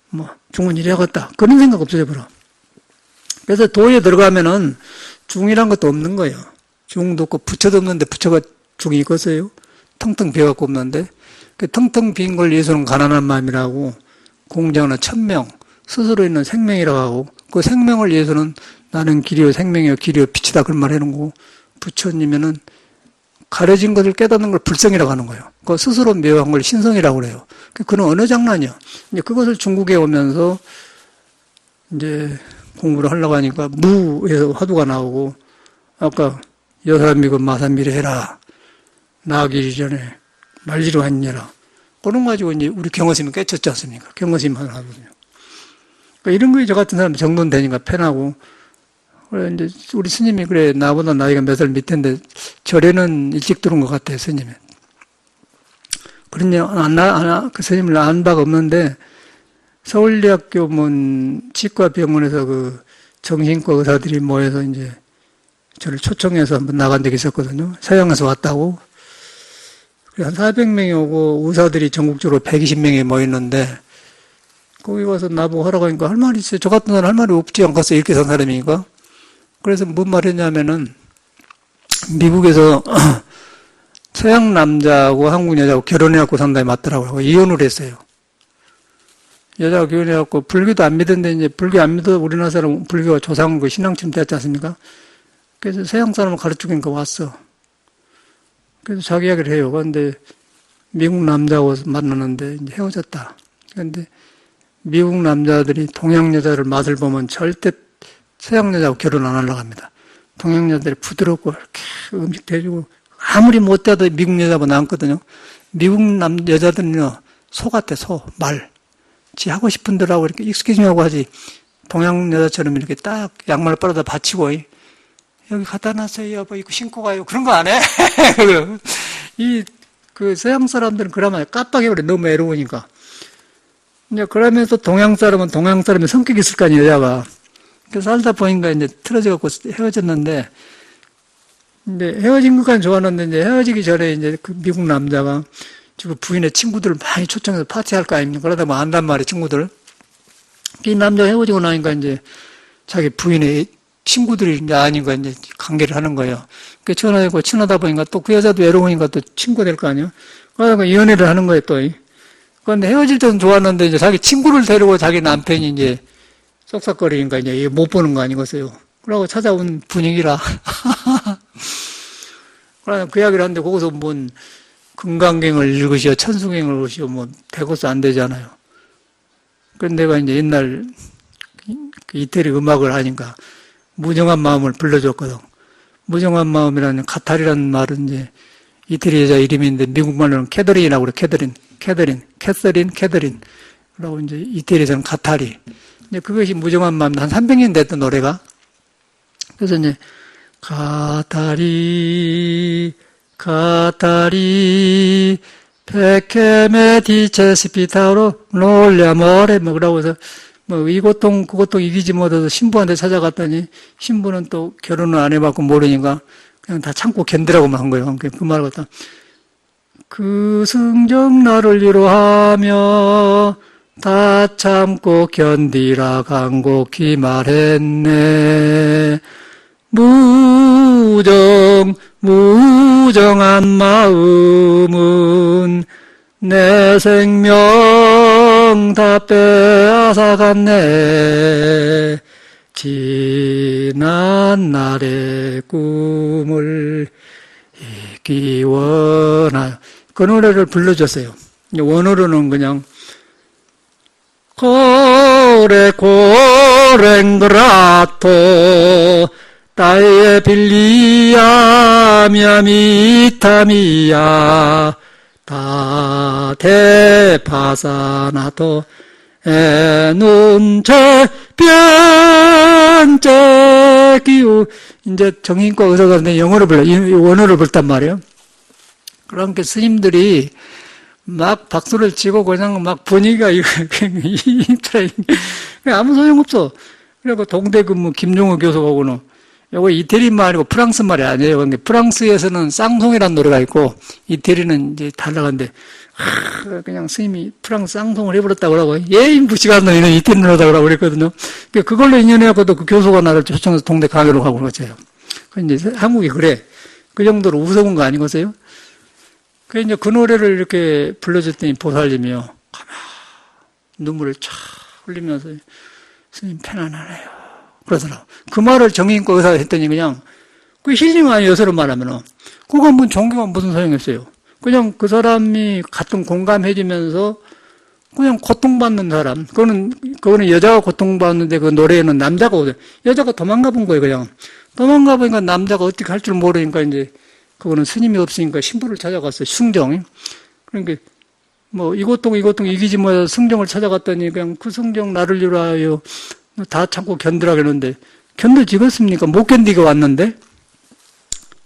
뭐 중은 이래야겠다. 그런 생각 없어져 버려. 그래서 도에 들어가면은 중이란 것도 없는 거예요. 중도 없고 부처도 없는데 부처가 중이 있겠어요? 텅텅 비어갖고 없는데 그 텅텅 빈 걸 예수는 가난한 마음이라고 공자는 천명 스스로 있는 생명이라고 하고 그 생명을 예수는 나는 길이요 생명이요 길이요 빛이다 그런 말 해놓은 거고 부처님에는 가려진 것을 깨닫는 걸 불성이라고 하는 거예요. 그 스스로 묘한 걸 신성이라고 그래요. 그는 어느 장난이야. 이제 그것을 중국에 오면서 이제 공부를 하려고 하니까 무에서 화두가 나오고 아까 여사미고 마삼미래 해라. 나기 전에 말지로 했냐라. 그런 거 가지고 이제 우리 경허심이 깨쳤지 않습니까? 경허심만 하거든요. 그러니까 이런 거에 저 같은 사람 정돈되니까 편하고. 그래, 이제 우리 스님이 그래, 나보다 나이가 몇 살 밑인데 절에는 일찍 들어온 것 같아요, 스님이. 그런데 그 스님을 안 바가 없는데 서울대학교 치과병원에서 그 정신과 의사들이 모여서 이제 저를 초청해서 한번 나간 적이 있었거든요. 서양에서 왔다고. 한 400명이 오고 의사들이 전국적으로 120명이 모였는데 거기 와서 나보고 하라고 하니까 할 말이 있어요. 저 같은 사람 할 말이 없지 않겠어. 이렇게 산 사람이니까. 그래서 뭔 말했냐면은 미국에서 서양 남자하고 한국 여자하고 결혼해갖고 산다에 맞더라고요. 이혼을 했어요. 여자가 결혼해갖고 불교도 안 믿었는데 이제 불교 안 믿어 우리나라 사람 불교가 조상 그 신앙처럼 됐지 않습니까? 그래서 서양 사람을 가르치니까 왔어. 그래서 자기 이야기를 해요. 그런데 미국 남자하고 만나는데 이제 헤어졌다. 그런데 미국 남자들이 동양 여자를 맛을 보면 절대 서양 여자하고 결혼 안 하려고 합니다. 동양 여자들이 부드럽고 이렇게 음식 대주고 아무리 못돼도 미국 여자보다 낫거든요. 미국 여자들은요, 소 같아, 소, 말. 지 하고 싶은 대로 하고 이렇게 익숙해지려고 하지. 동양 여자처럼 이렇게 딱 양말 빨아다 받치고, 여기 갖다 놨어요, 여보, 이거 신고 가요. 그런 거 안 해. 그 서양 사람들은 그러면 깜빡해버려. 너무 외로우니까. 이제 그러면서 동양 사람은 동양 사람의 성격이 있을 거 아니에요, 여자가. 그래서 살다 보니까 이제 틀어져갖고 헤어졌는데, 이제 헤어진 것까지 좋았는데, 이제 헤어지기 전에 이제 그 미국 남자가 지금 부인의 친구들을 많이 초청해서 파티할 거 아닙니까? 그러다 뭐 안단 말이에요, 친구들. 이 남자가 헤어지고 나니까 이제 자기 부인의 친구들이 이제 아니까 이제 관계를 하는 거예요. 그 전화하고 친하다 보니까 또 그 여자도 외로우니까 또 친구가 될 거 아니에요? 그러다가 연애를 하는 거예요, 또. 그런데 헤어질 때는 좋았는데 이제 자기 친구를 데리고 자기 남편이 이제 쏙싹거리니까 이제 못 보는 거 아니겠어요? 그러고 찾아온 분위기라. 그러나 그 이야기를 하는데 거기서 뭔 금강경을 읽으시오, 천수경을 읽으시오, 뭐, 배고서 안 되잖아요. 그런데 내가 이제 옛날 그 이태리 음악을 하니까 무정한 마음을 불러줬거든. 무정한 마음이라는 카탈이라는 말은 이제 이태리 여자 이름인데 미국말로는 캐더린이라고 그래, 캐서린. 그러고 이제 이태리에서는 카탈이. 이제 그것이 무정한 마음, 한 300년 됐던 노래가. 그래서 이제, 카타리, 페케메 디체 스피타로 놀려머레, 뭐, 그러고 해서, 뭐, 이고통, 그고통 이기지 못해서 신부한테 찾아갔더니, 신부는 또 결혼을 안 해봤고 모르니까, 그냥 다 참고 견디라고만 한 거예요. 그 말 갖다. 그 승정 나를 위로하며, 다 참고 견디라 간곡히 말했네. 무정한 마음은 내 생명 다 빼앗아갔네. 지난 날의 꿈을 잊기 원하여. 그 노래를 불러줬어요. 원어로는 그냥 고랭그라토 따에 빌리야 미타미야 다 대파사나토 에눈체 변제기우. 이제 정신과 의사가 영어를 불러, 원어를 불단 말이에요. 그러니까 스님들이 막 박수를 치고 그냥 막 분위기가 아무 소용없어. 그리고 동대근무 김종호 교수하고는 이거 이태리 말이고 프랑스 말이 아니에요. 근데 프랑스에서는 쌍송이라는 노래가 있고 이태리는 이제 달라간데 그냥 스님이 프랑스 쌍송을 해버렸다고 그러고 예인부시가 너희는 이태리 노래다 그러고 그랬거든요. 그걸로 인연해갖고도 그 교수가 나를 초청해서 동대 강의로 가고 그러죠. 그 이제 한국이 그래. 그 정도로 우스운 거 아니겠어요? 그 이제 그 노래를 이렇게 불러줬더니 보살님이요. 가만 눈물을 쫙 흘리면서 스님 편안하네요. 그러더라고. 그 말을 정인과 의사가 했더니 그냥 그 힐링 아니에요. 여서로 말하면은. 그거 한번 종교가 무슨 소용이 없어요. 그냥 그 사람이 같은 공감해주면서 그냥 고통받는 사람. 그거는 여자가 고통받는데 그 노래에는 남자가 오죠. 여자가 도망가 본 거예요. 그냥. 도망가 보니까 남자가 어떻게 할 줄 모르니까 이제 그거는 스님이 없으니까 신부를 찾아갔어요. 승정. 그러니까 뭐 이고통 이기지 못해서 승정을 찾아갔더니 그냥 그 승정 나를 위로하여 다 참고 견디라 그러는데 견뎌지겠습니까? 못 견디게 왔는데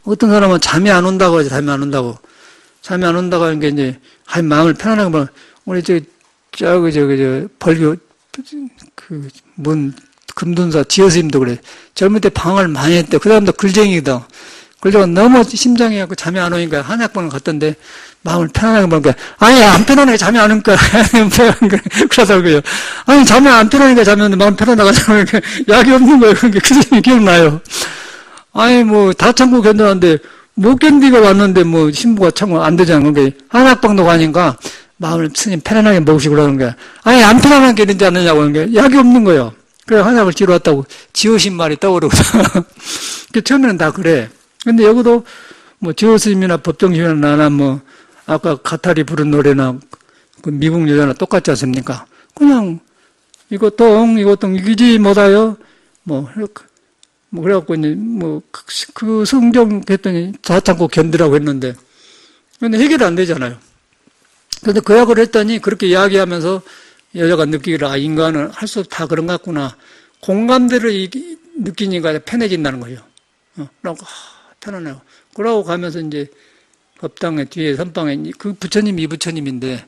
어떤 사람은 잠이 안 온다고 하지. 잠이 안 온다고 하는 게 이제 마음을 편안하게 말. 우리 벌교 금둔사 지어스님도 그래. 젊을 때 방황을 많이 했대. 그 사람도 글쟁이다. 그래서 너무 심장이 갖고 잠이 안 오니까 한약방을 갔던데 마음을 편안하게 보니까 아니 안 편안하게 잠이 안 오니까 그러더라고요. 아니 잠이 안 편하니까 잠이 오는데 마음 편안하게 그러니까 약이 없는 거예요. 그러니까 그 생각이 기억나요. 아니 뭐 다 참고 견뎌놨는데 못 견디고 왔는데 뭐 신부가 참고 안 되잖아. 그러니까 한약방도 가니까 마음을 스님 편안하게 먹으시고 그러는 거야. 아니, 안 편안하게 이러지 않느냐고 하는 게 약이 없는 거예요. 그래, 한약을 지러 왔다고 지어신 말이 떠오르거든. 처음에는 다 그래. 근데 여기도 뭐 지어 스님이나 법정스님이나 나나 뭐 아까 가타리 부른 노래나 그 미국 여자나 똑같지 않습니까? 그냥 이것동 이기지 못하여 그래갖고 이제 그 성경 했더니 다 참고 견디라고 했는데 근데 해결이 안 되잖아요. 근데 그 약을 했더니 그렇게 이야기하면서 여자가 느끼기를 인간은 할 수 없다 그런 것 같구나. 공감대를 느끼니까 편해진다는 거예요. 그러고 편안해요. 그러고 가면서 이제 법당에 뒤에 선방에 그 부처님 이 부처님인데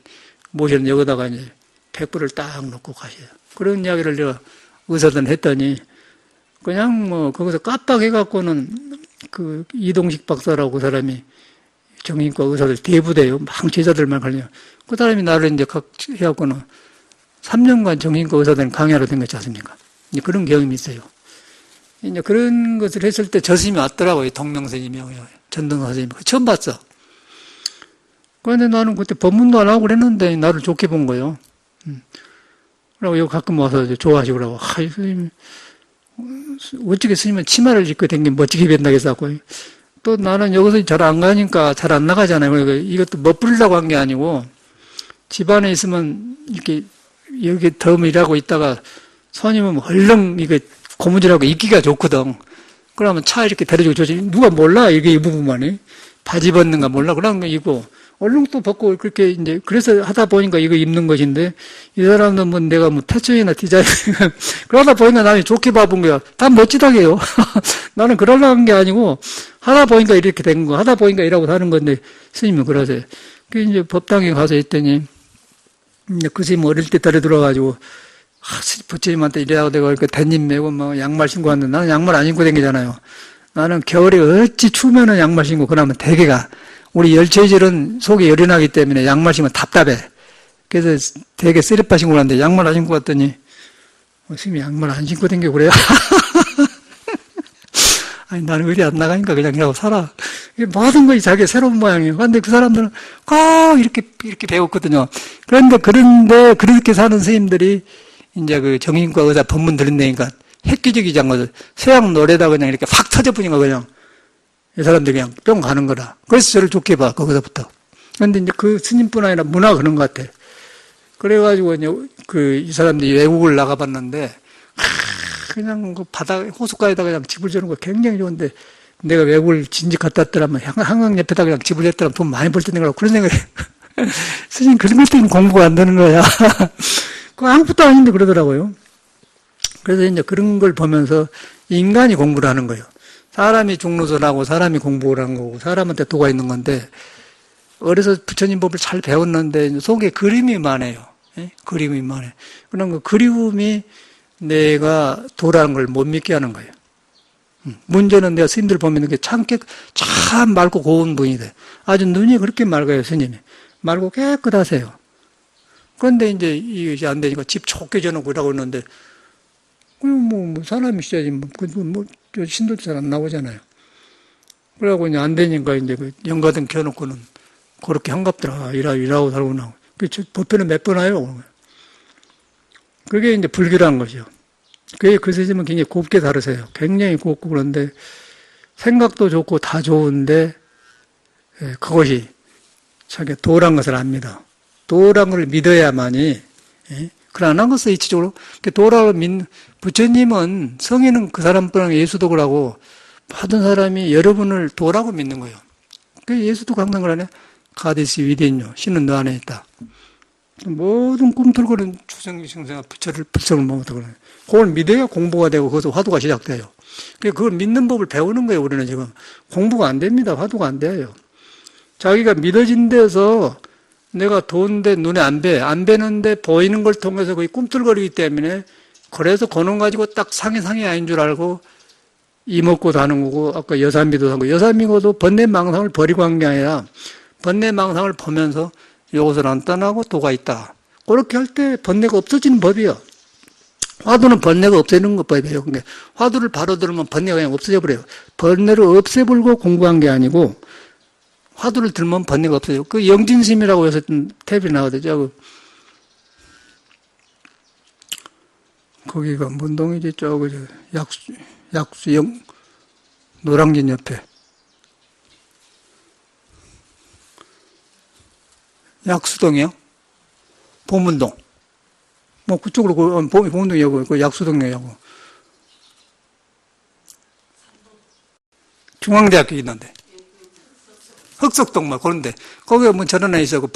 모시는 여기다가 이제 백불을 딱 놓고 가셔요. 그런 이야기를 내가 의사들 했더니 그냥 거기서 깜빡해갖고는 그 이동식 박사라고 그 사람이 정신과 의사들 대부대요. 막 제자들만 걸려요. 그 사람이 나를 이제 해갖고는 3년간 정신과 의사들 강의하러 된 거지 않습니까? 이제 그런 경험이 있어요. 이제 그런 것을 했을 때 저 스님이 왔더라고요. 동명스님이요. 전등사 스님. 처음 봤어. 그런데 나는 그때 법문도 안 하고 그랬는데 나를 좋게 본 거예요. 그러고 여기 가끔 와서 좋아하시고 그러고, 이 스님, 어떻게 스님은 치마를 입고 댕기면 멋지게 변다겠어. 또 나는 여기서 잘 안 가니까 잘 안 나가잖아요. 그러니까 이것도 멋부리려고 한 게 아니고, 집안에 있으면 이렇게 여기 덤 일하고 있다가 손님은 얼렁 이게 고무줄하고 입기가 좋거든. 그러면 차 이렇게 데려주고 저지 누가 몰라 이게 이 부분만이 바지 벗는가 몰라 그런 거 입고 얼른 또 벗고 그렇게 이제 그래서 하다 보니까 이거 입는 것인데 이 사람은 뭐 내가 뭐 패션이나 디자인 그러다 보니까 나는 좋게 봐본 거야. 다 멋지다게 해요. 나는 그러려고 한 게 아니고 하다 보니까 이렇게 된 거. 하다 보니까 이라고 하는 건데 스님이 그러세요. 그 이제 법당에 가서 했더니 이제 그 스님 어릴 때 데려 들어가지고 부처님한테 이래하고 내가 이렇게 댄님 메고 막 양말 신고 왔는데 나는 양말 안 신고 다니잖아요. 나는 겨울에 어찌 추우면은 양말 신고 그러면 대개가 우리 열체질은 속에 열이 나기 때문에 양말 신으면 답답해. 그래서 되게 쓰레빠 신고 갔는데 양말 안 신고 갔더니 스님이 양말 안 신고 다니고 그래요. 아니 나는 어디 안 나가니까 그냥 하고 살아. 모든 것이 자기 새로운 모양이에요. 그런데 그 사람들은 꼭 이렇게 배웠거든요. 그런데 그렇게 사는 스님들이 이제 그 정신과 의사 법문 들은다니까 획기적이지 않거든. 서양 노래다 그냥 이렇게 확 터져버리니까 그냥 이 사람들이 그냥 뿅 가는 거라. 그래서 저를 좋게 봐, 거기서부터. 그런데 이제 그 스님뿐 아니라 문화가 그런 것 같아. 그래가지고 이제 이 사람들이 외국을 나가봤는데, 그냥 그 바다, 호숫가에다가 그냥 집을 주는 거 굉장히 좋은데, 내가 외국을 진즉 갔다 왔더라면 한강 옆에다 그냥 집을 냈더라면 돈 많이 벌 텐데 그런 생각이. 스님 그런 것 때문에 공부가 안 되는 거야. 그 아무것도 아닌데 그러더라고요. 그래서 이제 그런 걸 보면서 인간이 공부를 하는 거예요. 사람이 중노선하고 사람이 공부를 한 거고 사람한테 도가 있는 건데 어려서 부처님 법을 잘 배웠는데 속에 그림이 많아요. 예? 그림이 많아요. 그런 그 그리움이 내가 도라는 걸 못 믿게 하는 거예요. 문제는 내가 스님들 보면 참 맑고 고운 분이 돼. 아주 눈이 그렇게 맑아요, 스님이. 맑고 깨끗하세요. 그런데 이제 이것이 안 되니까 집 좋게 져놓고 이러고 있는데, 사람이시지, 신도도 잘 안 나오잖아요. 그러고 이제 안 되니까 이제 그 영가등 켜놓고는 그렇게 한갑더라. 일하고 살고 나고. 법회는 몇 번 해요. 그게 이제 불교라는 거죠. 그게 그 스님은 굉장히 곱게 다루세요. 굉장히 곱고 그런데 생각도 좋고 다 좋은데, 그것이 자기가 도란 것을 압니다. 도란 걸 믿어야만이, 그러나 것을 이치적으로, 도라를 믿는, 부처님은, 성인은 그 사람뿐 아니라 예수도 그러고, 하던 사람이 여러분을 도라고 믿는 거예요. 그 예수도 강단 그러네. 가디시 위대인요. 신은 너 안에 있다. 모든 꿈틀거리는 주성생사 부처를 불성을 먹었다 그러네. 그걸 믿어야 공부가 되고, 거기서 화두가 시작돼요. 그걸 믿는 법을 배우는 거예요, 우리는 지금. 공부가 안 됩니다. 화두가 안 돼요. 자기가 믿어진 데서 내가 도는데 눈에 안 배는데 보이는 걸 통해서 거의 꿈틀거리기 때문에 그래서 그놈 가지고 딱 상이 아닌 줄 알고 이먹고 다는 거고 아까 여사미도 하고 여사미고도 번뇌망상을 버리고 한 게 아니라 번뇌망상을 보면서 이것을 안 떠나고 도가 있다. 그렇게 할 때 번뇌가 없어지는 법이요. 화두는 번뇌가 없애는 법이에요. 근데 화두를 바로 들으면 번뇌가 그냥 없어져 버려요. 번뇌를 없애버리고 공부한 게 아니고 화두를 들면 번뇌가 없어요. 그 영진심이라고 해서 탭이 나오죠. 거기가 문동이지, 약수, 노량진 옆에. 약수동이요? 보문동. 뭐, 그쪽으로, 보문동이하고, 그 약수동이하고. 중앙대학교 있는데. 흑석동, 뭐, 그런데. 거기에 뭐 전원에 있어, 그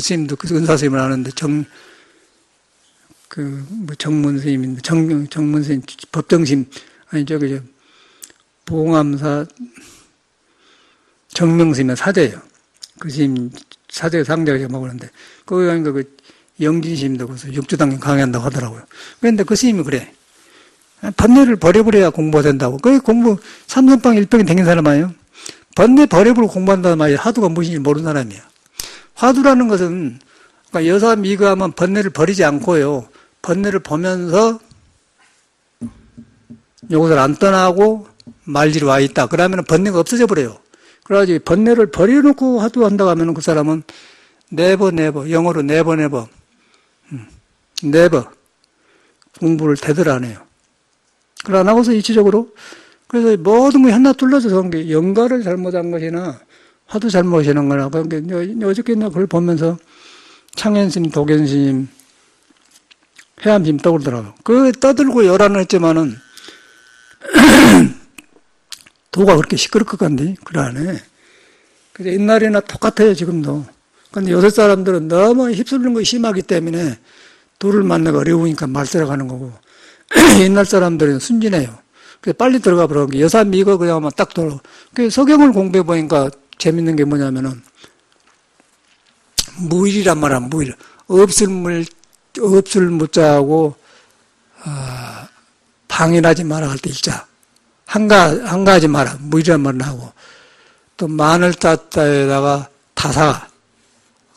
스님도, 그 은사스님을 아는데, 뭐, 정문 스님인데, 정문 스님, 법정심, 아니, 봉암사, 정명스님의 사제예요. 그 스님, 사제 상대가 먹으는데, 거기 가니까 그 영진스님도 거기서 육주당 강의한다고 하더라고요. 그런데 그 스님이 그래. 번뇌를 버려버려야 공부가 된다고. 그 공부, 삼선방 일병이 댕긴 사람 아니에요? 번뇌 버려버리고 공부한다는 말이 화두가 무엇인지 모르는 사람이에요. 화두라는 것은, 그러니까 여사 미거하면 번뇌를 버리지 않고요. 번뇌를 보면서 요것을 안 떠나고 말지로 와 있다. 그러면 번뇌가 없어져 버려요. 그래가지고 번뇌를 버려놓고 화두한다고 하면 그 사람은 네버, 영어로 네버, 공부를 제대로 안 해요. 그걸 안 하고서 일치적으로, 그래서 모든 게 하나 둘러져서 그런 게 영가를 잘못한 것이나 화두 잘못하는 거나, 그러니까 어저께 나 그걸 보면서 창현스님, 도견스님, 해암스님 떠오르더라고요. 그 떠들고 열안을 했지만은, 도가 그렇게 시끄러울 것 같네, 그 안에. 그래서 옛날이나 똑같아요, 지금도. 근데 요새 사람들은 너무 휩쓸리는 것이 심하기 때문에 도를 만나기 어려우니까 말세라고 하는 거고, 옛날 사람들은 순진해요. 그래서 빨리 들어가 버려. 여사 미거 그냥 하면 딱 들어. 그 서경을 공부해 보니까 재밌는 게 뭐냐면은, 무일이란 말은 무일. 없을 무자하고, 방해하지 마라 할 때 일자. 한가하지 마라. 무일이란 말은 하고. 또 마늘 자자에다가 다사.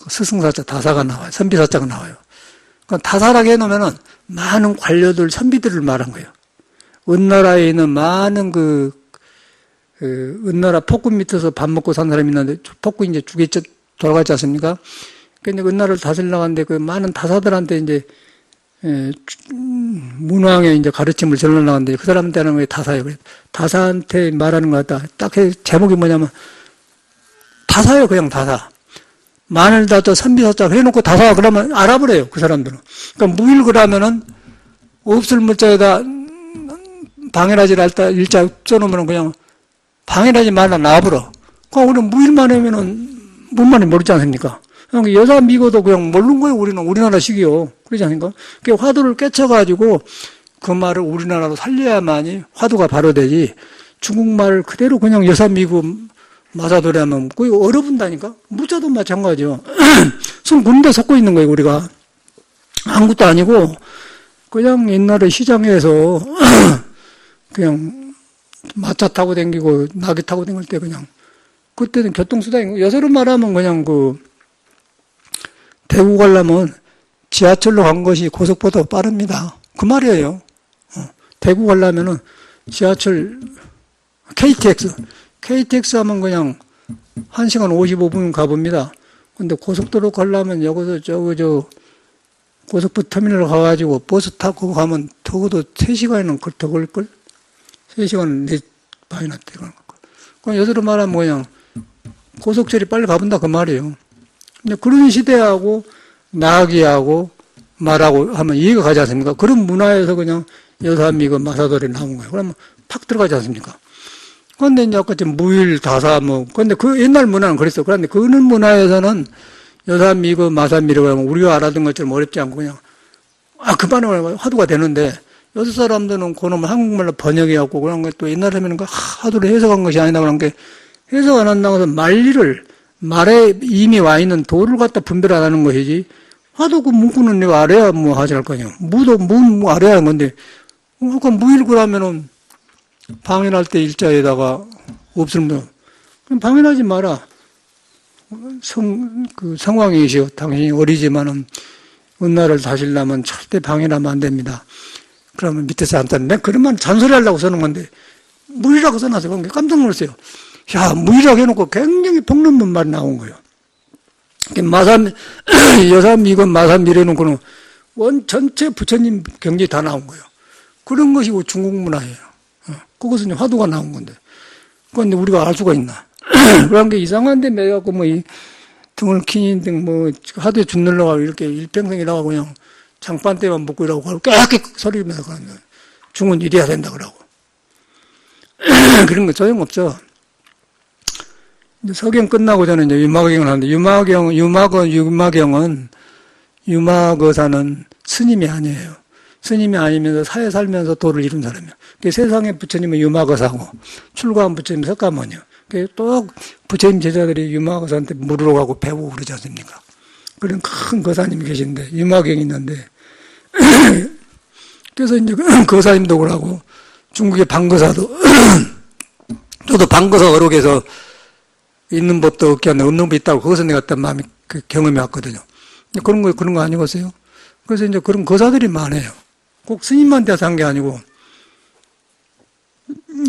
스승사자 다사가 나와요. 선비사자가 나와요. 그러니까 다사라고 해놓으면은 많은 관료들, 선비들을 말한 거예요. 은나라에 있는 많은 은나라 폭군 밑에서 밥 먹고 산 사람이 있는데, 폭군 이제 죽에 돌아가지 않습니까? 근데 은나라를 다스리려고 하는데, 그 많은 다사들한테 이제, 문왕의 이제 가르침을 전하려고 그 사람한테 하는 게 다사예요. 다사한테 말하는 것 같다. 딱 해, 제목이 뭐냐면, 다사예요, 그냥 다사. 마늘 다자, 선비사자 해놓고 다사 그러면 알아버려요, 그 사람들은. 그러니까 무일 그러면은, 없을 물자에다 방해하지 말다 일자 써놓으면 그냥 방해하지 말라 놔버려. 그럼 우리는 무일만 하면은, 뭔 말인지 모르지 않습니까? 여사 미고도 그냥 모르는 거예요, 우리나라식이요. 그러지 않습니까? 그 화두를 깨쳐가지고 그 말을 우리나라로 살려야만이 화두가 바로 되지. 중국말을 그대로 그냥 여사 미고 마사도리 하면 거의 얼어붙다니까? 무자도 마찬가지죠. 손 군대 섞고 있는 거예요, 우리가. 아무것도 아니고, 그냥 옛날에 시장에서 그냥 마차 타고 다니고, 나귀 타고 다닐 때 그냥, 그때는 교통수단이고, 요새로 말하면 그냥 대구 가려면 지하철로 간 것이 고속보다 빠릅니다. 그 말이에요. 대구 가려면은 지하철, KTX 하면 그냥 1시간 55분 가봅니다. 근데 고속도로 가려면 여기서 고속버스 터미널 가가지고 버스 타고 가면 적어도 3시간이나 더 걸릴걸? 3시간 4반이나 되는 거. 그럼 여기로 말하면 그냥 고속철이 빨리 가본다 그 말이에요. 근데 그런 시대하고 나기하고 말하고 하면 이해가 가지 않습니까? 그런 문화에서 그냥 여사미고 마사돌이 나온 거예요. 그러면 팍 들어가지 않습니까? 그런데 이제 아까 무일, 다사 근데 그 옛날 문화는 그랬어. 그런데 그런 문화에서는 여사미고 마사미라고 하면 우리가 알아듣는 것처럼 어렵지 않고 그냥 그만하면 화두가 되는데 여섯 사람들은 그놈을 한국말로 번역해갖고 그런 게 또 옛날 하면은 화두를 해석한 것이 아니다 그런 게 해석 안 한다고 해서 말에 이미 와 있는 도를 갖다 분별 안 하는 것이지. 화두 그 문구는 내가 알아야 하지 할 거 아니야. 무도 알아야 하는 건데. 그러니까 무일구라면은 방해할 때 일자에다가 없으면, 그럼 방해하지 마라. 성왕이시여. 당신이 어리지만은 은나를 다시려면 절대 방해하면 안 됩니다. 그러면 밑에서 한다는, 내가 그런 말 잔소리 하려고 써는 건데, 무이라고 써놨어요. 깜짝 놀랐어요. 야, 무이라고 해놓고 굉장히 폭넘는 말이 나온 거예요. 마삼, 여삼, 이건 마삼 이래놓고는 전체 부처님 경지 다 나온 거예요. 그런 것이 중국 문화예요. 그것은 화두가 나온 건데. 그런데 우리가 알 수가 있나. 그런 게 이상한데 매갖고 이 등을 키니 등 하도에 죽늘러가고 이렇게 일평생이라고 그냥 장판 때만 먹고 이라고 하고 깨끗이 소리면서 그러는 거예요. 중은 이래야 된다 그러고. 그런 거 소용없죠. 이제 서경 끝나고 저는 이제 유마경을 하는데, 유마거사는 스님이 아니에요. 스님이 아니면서 사회 살면서 도를 이룬 사람이에요. 세상의 부처님은 유마거사고, 출가한 부처님은 석가모니요. 또 부처님 제자들이 유마거사한테 물으러 가고 배우고 그러지 않습니까? 그런 큰 거사님이 계신데, 유마경이 있는데, 그래서 이제 거사님도 그러고, 중국의 방거사도, 저도 방거사 어록에서 있는 법도 없게 하는데 없는 법 있다고 거기서 내가 어떤 마음이 경험이 왔거든요. 그런 거 아니겠어요? 그래서 이제 그런 거사들이 많아요. 꼭 스님한테 한 게 아니고.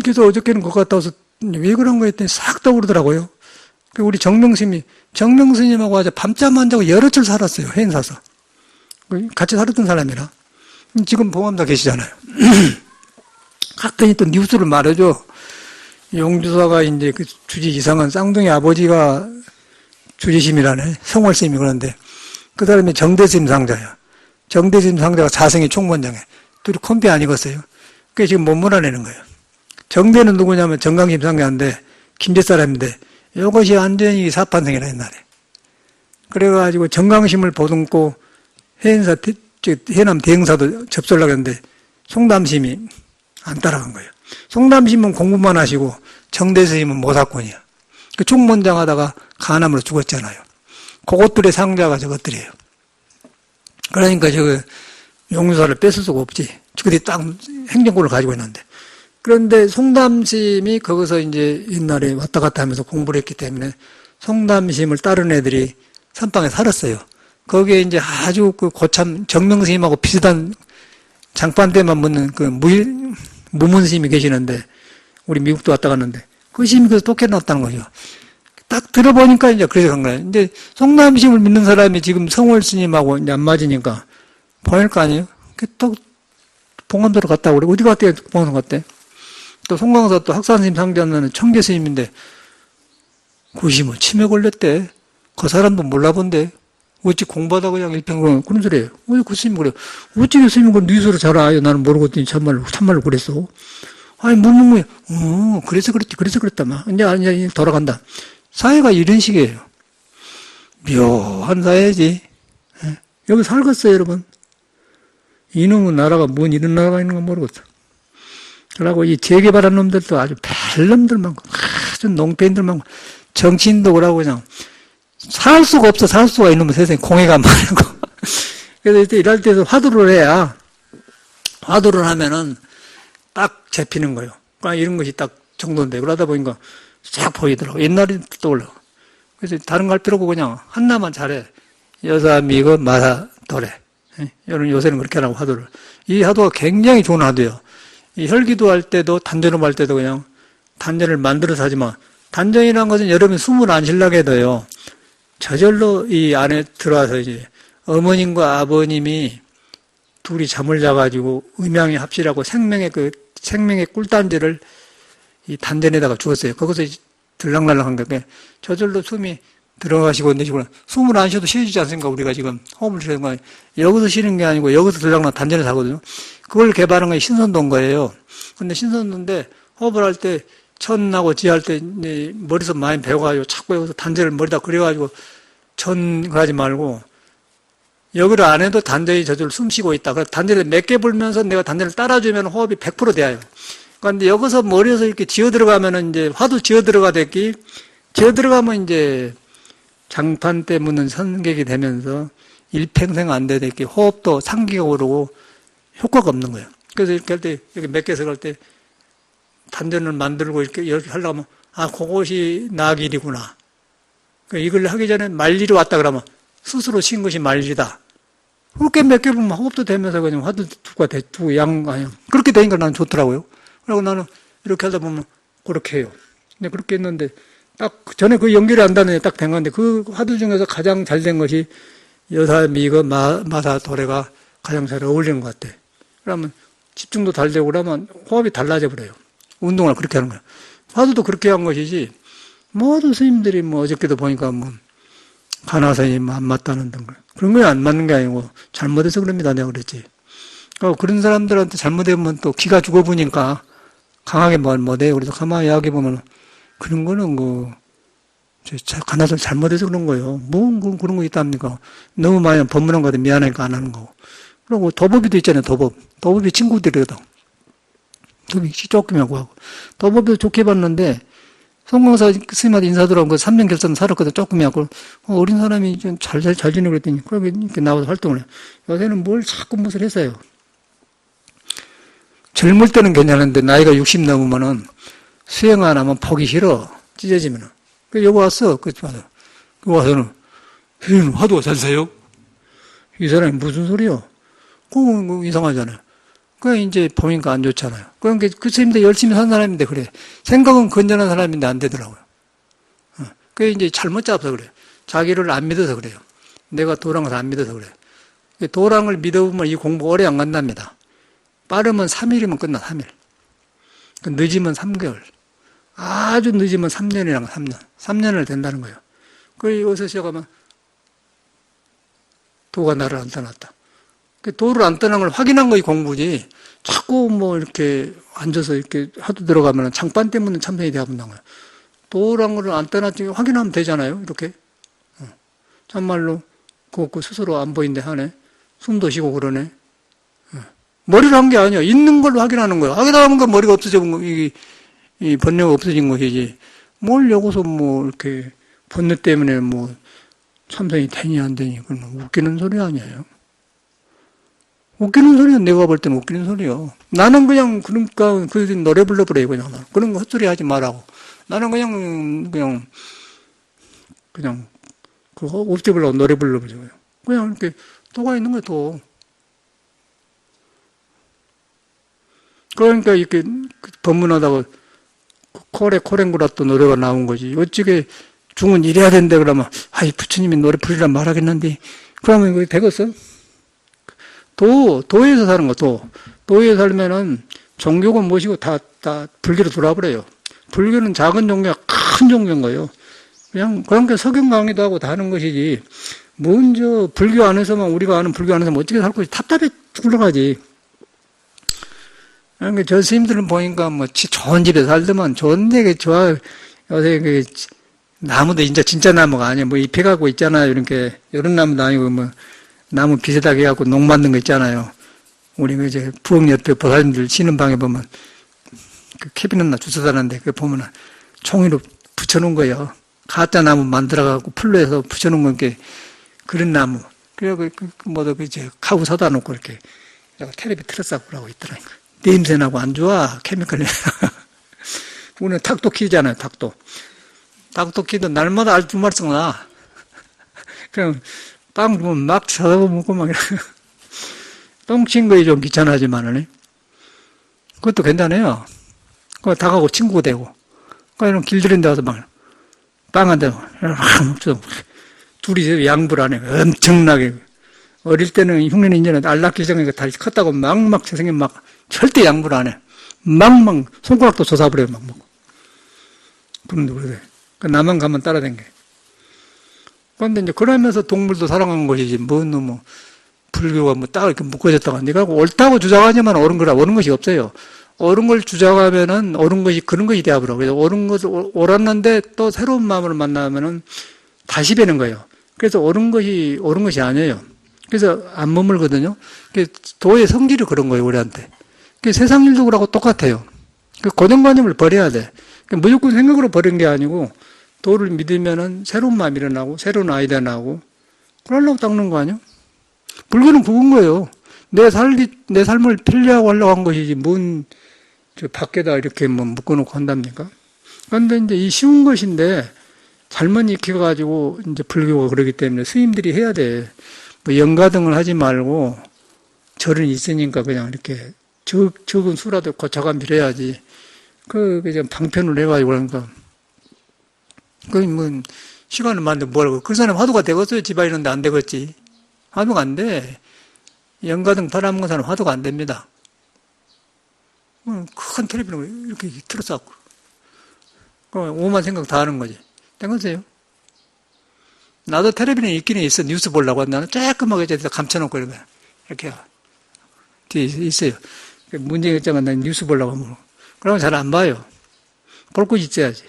그래서 어저께는 그거 갔다 와서 왜 그런 거 했더니 싹 떠오르더라고요. 우리 정명스님하고 아주 밤잠 안 자고 여러 줄 살았어요. 해인 사서. 같이 살았던 사람이라. 지금 봉암사 계시잖아요. 갔더니 또 뉴스를 말해줘. 용주사가 이제 그 주지 이상한 쌍둥이 아버지가 주지심이라네. 성월스님이 그런데 그 사람이 정대스님 상자야. 정대스님 상자가 자생이 총무원장에. 둘이 콤비 아니겠어요? 그게 지금 못 몰아내는 거예요. 정대는 누구냐면 정강심 상자인데 김제 사람인데 이것이 완전히 사판생이라 옛날에. 그래가지고 정강심을 보듬고 해남 대행사도 접수하려고 했는데 송담심이 안 따라간 거예요. 송담심은 공부만 하시고 정대스님은 모사꾼이야. 그 총무원장 하다가 간암으로 죽었잖아요. 그것들의 상자가 저것들이에요. 그러니까 용주사를 뺏을 수가 없지. 그들이 딱 행정권을 가지고 있는데. 그런데 송담심이 거기서 이제 옛날에 왔다 갔다 하면서 공부를 했기 때문에 송담심을 따른 애들이 선방에 살았어요. 거기에 이제 아주 그 고참 정명스님하고 비슷한 장판대만 묻는 그 무문스님이 계시는데 우리 미국도 왔다 갔는데 그 스님이 그래서 독해놨다는 거죠. 딱 들어보니까 이제 그래서 간 거예요. 이제 송담심을 믿는 사람이 지금 성월 스님하고 이제 안 맞으니까 보낼 거 아니에요? 또 봉암도로 갔다고 그래. 어디 갔대? 봉암도 갔대. 또 송광사 또 학산스님 상대하는 청계 스님인데 그것이 치매 걸렸대. 그 사람도 몰라본데 어찌 공부하다 그냥 일평생 그런 소리예요. 그 스님이 그래요. 어찌 그 스님이 그걸 뉴스로 잘 알아요. 나는 모르거든요. 참말로 그랬어. 아니 묻는 거예요. 그래서 그랬다 막. 이제 돌아간다. 사회가 이런 식이에요. 묘한 사회지. 여기 살겠어요, 여러분. 이놈의 나라가 뭔 이런 나라가 있는 건 모르겠어. 그러고 이 재개발한 놈들도 아주 별놈들 많고, 아주 농패인들 많고, 정치인도 그러고 그냥 살 수가 없어. 살 수가 있는 세상에 공해가 많고. 그래서 이때 일할 때도 화두를 해야, 화두를 하면은 딱 잡히는 거예요. 그러니까 이런 것이 딱 정돈돼. 그러다 보니까 쫙 보이더라고. 옛날에 떠올라. 그래서 다른 거 할 필요 없고 그냥 하나만 잘해. 여사, 미거, 마사, 도래. 요새는 그렇게 하라고 화두를. 이 화두가 굉장히 좋은 화두예요. 이 혈기도 할 때도 단전을 할 때도 그냥 단전을 만들어서 하지만 단전이라는 것은 여러분 숨을 안 쉬려고 해도요. 저절로 이 안에 들어와서 이제 어머님과 아버님이 둘이 잠을 자가지고 음양이 합치라고 생명의 꿀단지를 이 단전에다가 주었어요. 거기서 들락날락한 거예요. 저절로 숨이 들어가시고 내쉬고 숨을 안 쉬어도 쉬어지지 않습니까? 우리가 지금 호흡을 쉬는 거 여기서 쉬는 게 아니고 여기서 들락날 단전에서 하거든요. 그걸 개발한 게 신선도인 거예요. 근데 신선도인데 호흡을 할 때 천하고 지할 때 머리에서 많이 배워가지고 자꾸 여기서 단전을 머리다 그려가지고 하지 말고 여기를 안 해도 단전이 저절로 숨 쉬고 있다. 그래서 단전을 몇 개 불면서 내가 단전을 따라주면 호흡이 100% 돼요. 그런데 여기서 머리에서 이렇게 지어 들어가면은 이제 화두 지어 들어가면 이제 장판 때문에 선객이 되면서 일평생 안 되게 이렇게 호흡도 상기가 오르고 효과가 없는 거예요. 그래서 이렇게 할 때, 이렇게 몇 개서 할 때 단전을 만들고 이렇게 하려고 하면, 그것이 나길이구나. 이걸 하기 전에 말일이 왔다 그러면 스스로 쉰 것이 말일이다. 그렇게 몇 개 보면 호흡도 되면서 그냥 화두 두고 그렇게 되니까 나는 좋더라고요. 그리고 나는 이렇게 하다 보면 그렇게 해요. 근데 그렇게 했는데, 딱 전에 그 연결이 안 닿는데 딱 된 건데, 그 화두 중에서 가장 잘 된 것이 여사, 미거, 마사, 도래가 가장 잘 어울리는 것 같아. 그러면 집중도 잘 되고 그러면 호흡이 달라져 버려요. 운동을 그렇게 하는 거야. 화두도 그렇게 한 것이지, 모든 스님들이 뭐 어저께도 보니까 뭐, 간화선이 안 맞다는 등 그런 거에 안 맞는 게 아니고, 잘못해서 그럽니다. 내가 그랬지. 그런 사람들한테 잘못하면 또 기가 죽어보니까 강하게 말 못해요. 그래서 가만히 이야기해보면, 그런 거는 간화선 잘못해서 그런 거예요. 뭐 그런 거 있답니까? 너무 많이 법문한 거같 미안하니까 안 하는 거고. 그리고 도법이도 있잖아요. 도법이 친구들이거든. 도법이 쫓기냐고 하고. 도법도 좋게 봤는데 송광사 스님한테 인사드려온 그 3년 결산 살았거든. 조금 하고 어린 사람이 좀 잘 지내고 그랬더니 그렇게 이렇게 나와서 활동을 해. 요새는 뭘 자꾸 무엇을 했어요. 젊을 때는 괜찮은데 나이가 60 넘으면은 수행 안 하면 보기 싫어. 찢어지면은. 그래서 여기 왔어. 그 와서는 화두가 잘 세요? 이 사람이 무슨 소리요? 그거 이상하잖아요. 그 이제 보니까 안 좋잖아요. 그러니까 그 스님들 열심히 산 사람인데 그래. 생각은 건전한 사람인데 안 되더라고요. 그게 이제 잘못 잡아서 그래요. 자기를 안 믿어서 그래요. 내가 도랑을 안 믿어서 그래요. 도랑을 믿어보면 이 공부 오래 안 간답니다. 빠르면 3일이면 끝나, 3일. 늦으면 3개월. 아주 늦으면 3년이랑 3년. 3년을 된다는 거예요. 여기서 시작하면 도가 나를 안 떠났다. 도를 안 떠난 걸 확인한 거이 공부지. 자꾸 뭐 이렇게 앉아서 이렇게 하도 들어가면 장판 때문에 참선이 되어본다는 거예요. 도란 걸 안 떠났지 확인하면 되잖아요. 이렇게. 참말로 그거 스스로 안 보인대 하네. 숨도 쉬고 그러네. 머리를 한 게 아니야. 있는 걸로 확인하는 거야. 확인하는 건 머리가 없어져 본 거, 이 번뇌가 없어진 것이지. 뭘 여기서 뭐 이렇게 번뇌 때문에 뭐 참선이 되니 안 되니 그건 웃기는 소리 아니에요. 웃기는 소리는 내가 볼 때는 웃기는 소리요. 나는 그냥 그러니까 그 노래 불러버려요. 그냥 그런 거 헛소리 하지 말라고. 나는 그냥 그거 없지 불러고 노래 불러버려요. 그냥 이렇게 도가 있는 거야 도. 그러니까 이렇게 법문하다가 코랭구라또 노래가 나온 거지. 어찌게 중은 이래야 된다 그러면 아이 부처님이 노래 부르란 말하겠는데 그러면 그게 되겠어? 도에서 사는 거, 도에서 살면은 종교가 무엇이고 다 불교로 돌아버려요. 불교는 작은 종교가 큰 종교인 거예요. 그러니까 석영 강의도 하고 다 하는 것이지. 먼저 불교 안에서만 우리가 아는 불교 안에서 어떻게 살 것이 답답해 죽어가지. 그러니까 저 스님들은 보니까 뭐 좋은 집에 살더만 좋은데 좋아. 요새 나무도 진짜 나무가 아니야. 뭐 잎해갖고 있잖아요. 이렇게 이런 나무도 아니고 뭐. 나무 비슷하게 해갖고 농 만든 거 있잖아요. 우리 이제 부엌 옆에 보살님들 쉬는 방에 보면 그 캐비넷나 주워다는데 그 보면은 종이로 붙여놓은 거예요. 가짜 나무 만들어갖고 풀로 해서 붙여놓은 거 이렇게 그런 나무. 그래서 뭐도 이제 가구 사다 놓고 이렇게 텔레비 틀어싸고 그러고 있더라니까. 냄새 나고 안 좋아 케미컬이. 우리는 닭도 키우잖아요. 닭도 키도 날마다 알 두 마리씩 나. 그냥 빵 주면 막 사다 먹고 막 이러고. 똥친 거에 좀 귀찮아지만은, 그것도 괜찮아요. 그거 닭하고 친구가 되고. 그러니까 길들인 데 와서 막, 빵 한 대, 먹죠. 둘이 양불 안 해. 엄청나게. 어릴 때는 흉내는 이제는 알 낳기 전에 다 컸다고 막 세상에 막, 절대 양불 안 해. 손가락도 조사버려요, 막 먹고. 그런데 그래. 나만 가면 따라다녀. 그런데 이제 그러면서 동물도 사랑하는 것이지, 불교가 딱 이렇게 묶어졌다가, 내가 옳다고 주장하지만 옳은 거라, 옳은 것이 없어요. 옳은 걸 주장하면은 옳은 것이 그런 것이 되어버려. 그래서 옳은 것을 옳았는데 또 새로운 마음을 만나면은 다시 배는 거예요. 그래서 옳은 것이 아니에요. 그래서 안 머물거든요. 도의 성질이 그런 거예요, 우리한테. 세상 일도 그러고 똑같아요. 고정관념을 버려야 돼. 무조건 생각으로 버린 게 아니고, 도를 믿으면은 새로운 마음이 일어나고, 새로운 아이디어 나오고, 그러려고 닦는 거 아니야? 불교는 그건 거예요. 내 삶을 편리하고 하려고 한 것이지, 밖에다 이렇게 묶어놓고 한답니까? 그런데 이제 이 쉬운 것인데, 잘못 익혀가지고, 이제 불교가 그러기 때문에 스님들이 해야 돼. 영가등을 하지 말고, 절은 있으니까 그냥 이렇게, 적은 수라도 고차감 빌어야지. 그냥 방편을 해가지고 그러니까, 뭐, 시간을 만들면 뭐라고. 그 사람 화두가 되겠어요? 집안에 있는데 안 되겠지. 화두가 안 돼. 연가등 바라먹는 사람 화두가 안 됩니다. 큰 텔레비전을 이렇게 틀어쌓고. 그럼 오만 생각 다 하는 거지. 된 거세요? 나도 텔레비전에 있기는 있어. 뉴스 보려고. 나는 조그맣게 저기서 감춰놓고 이렇게 뒤에 있어요. 문재인 입장은 난 뉴스 보려고 하면. 그러면 잘 안 봐요. 볼 곳이 있어야지.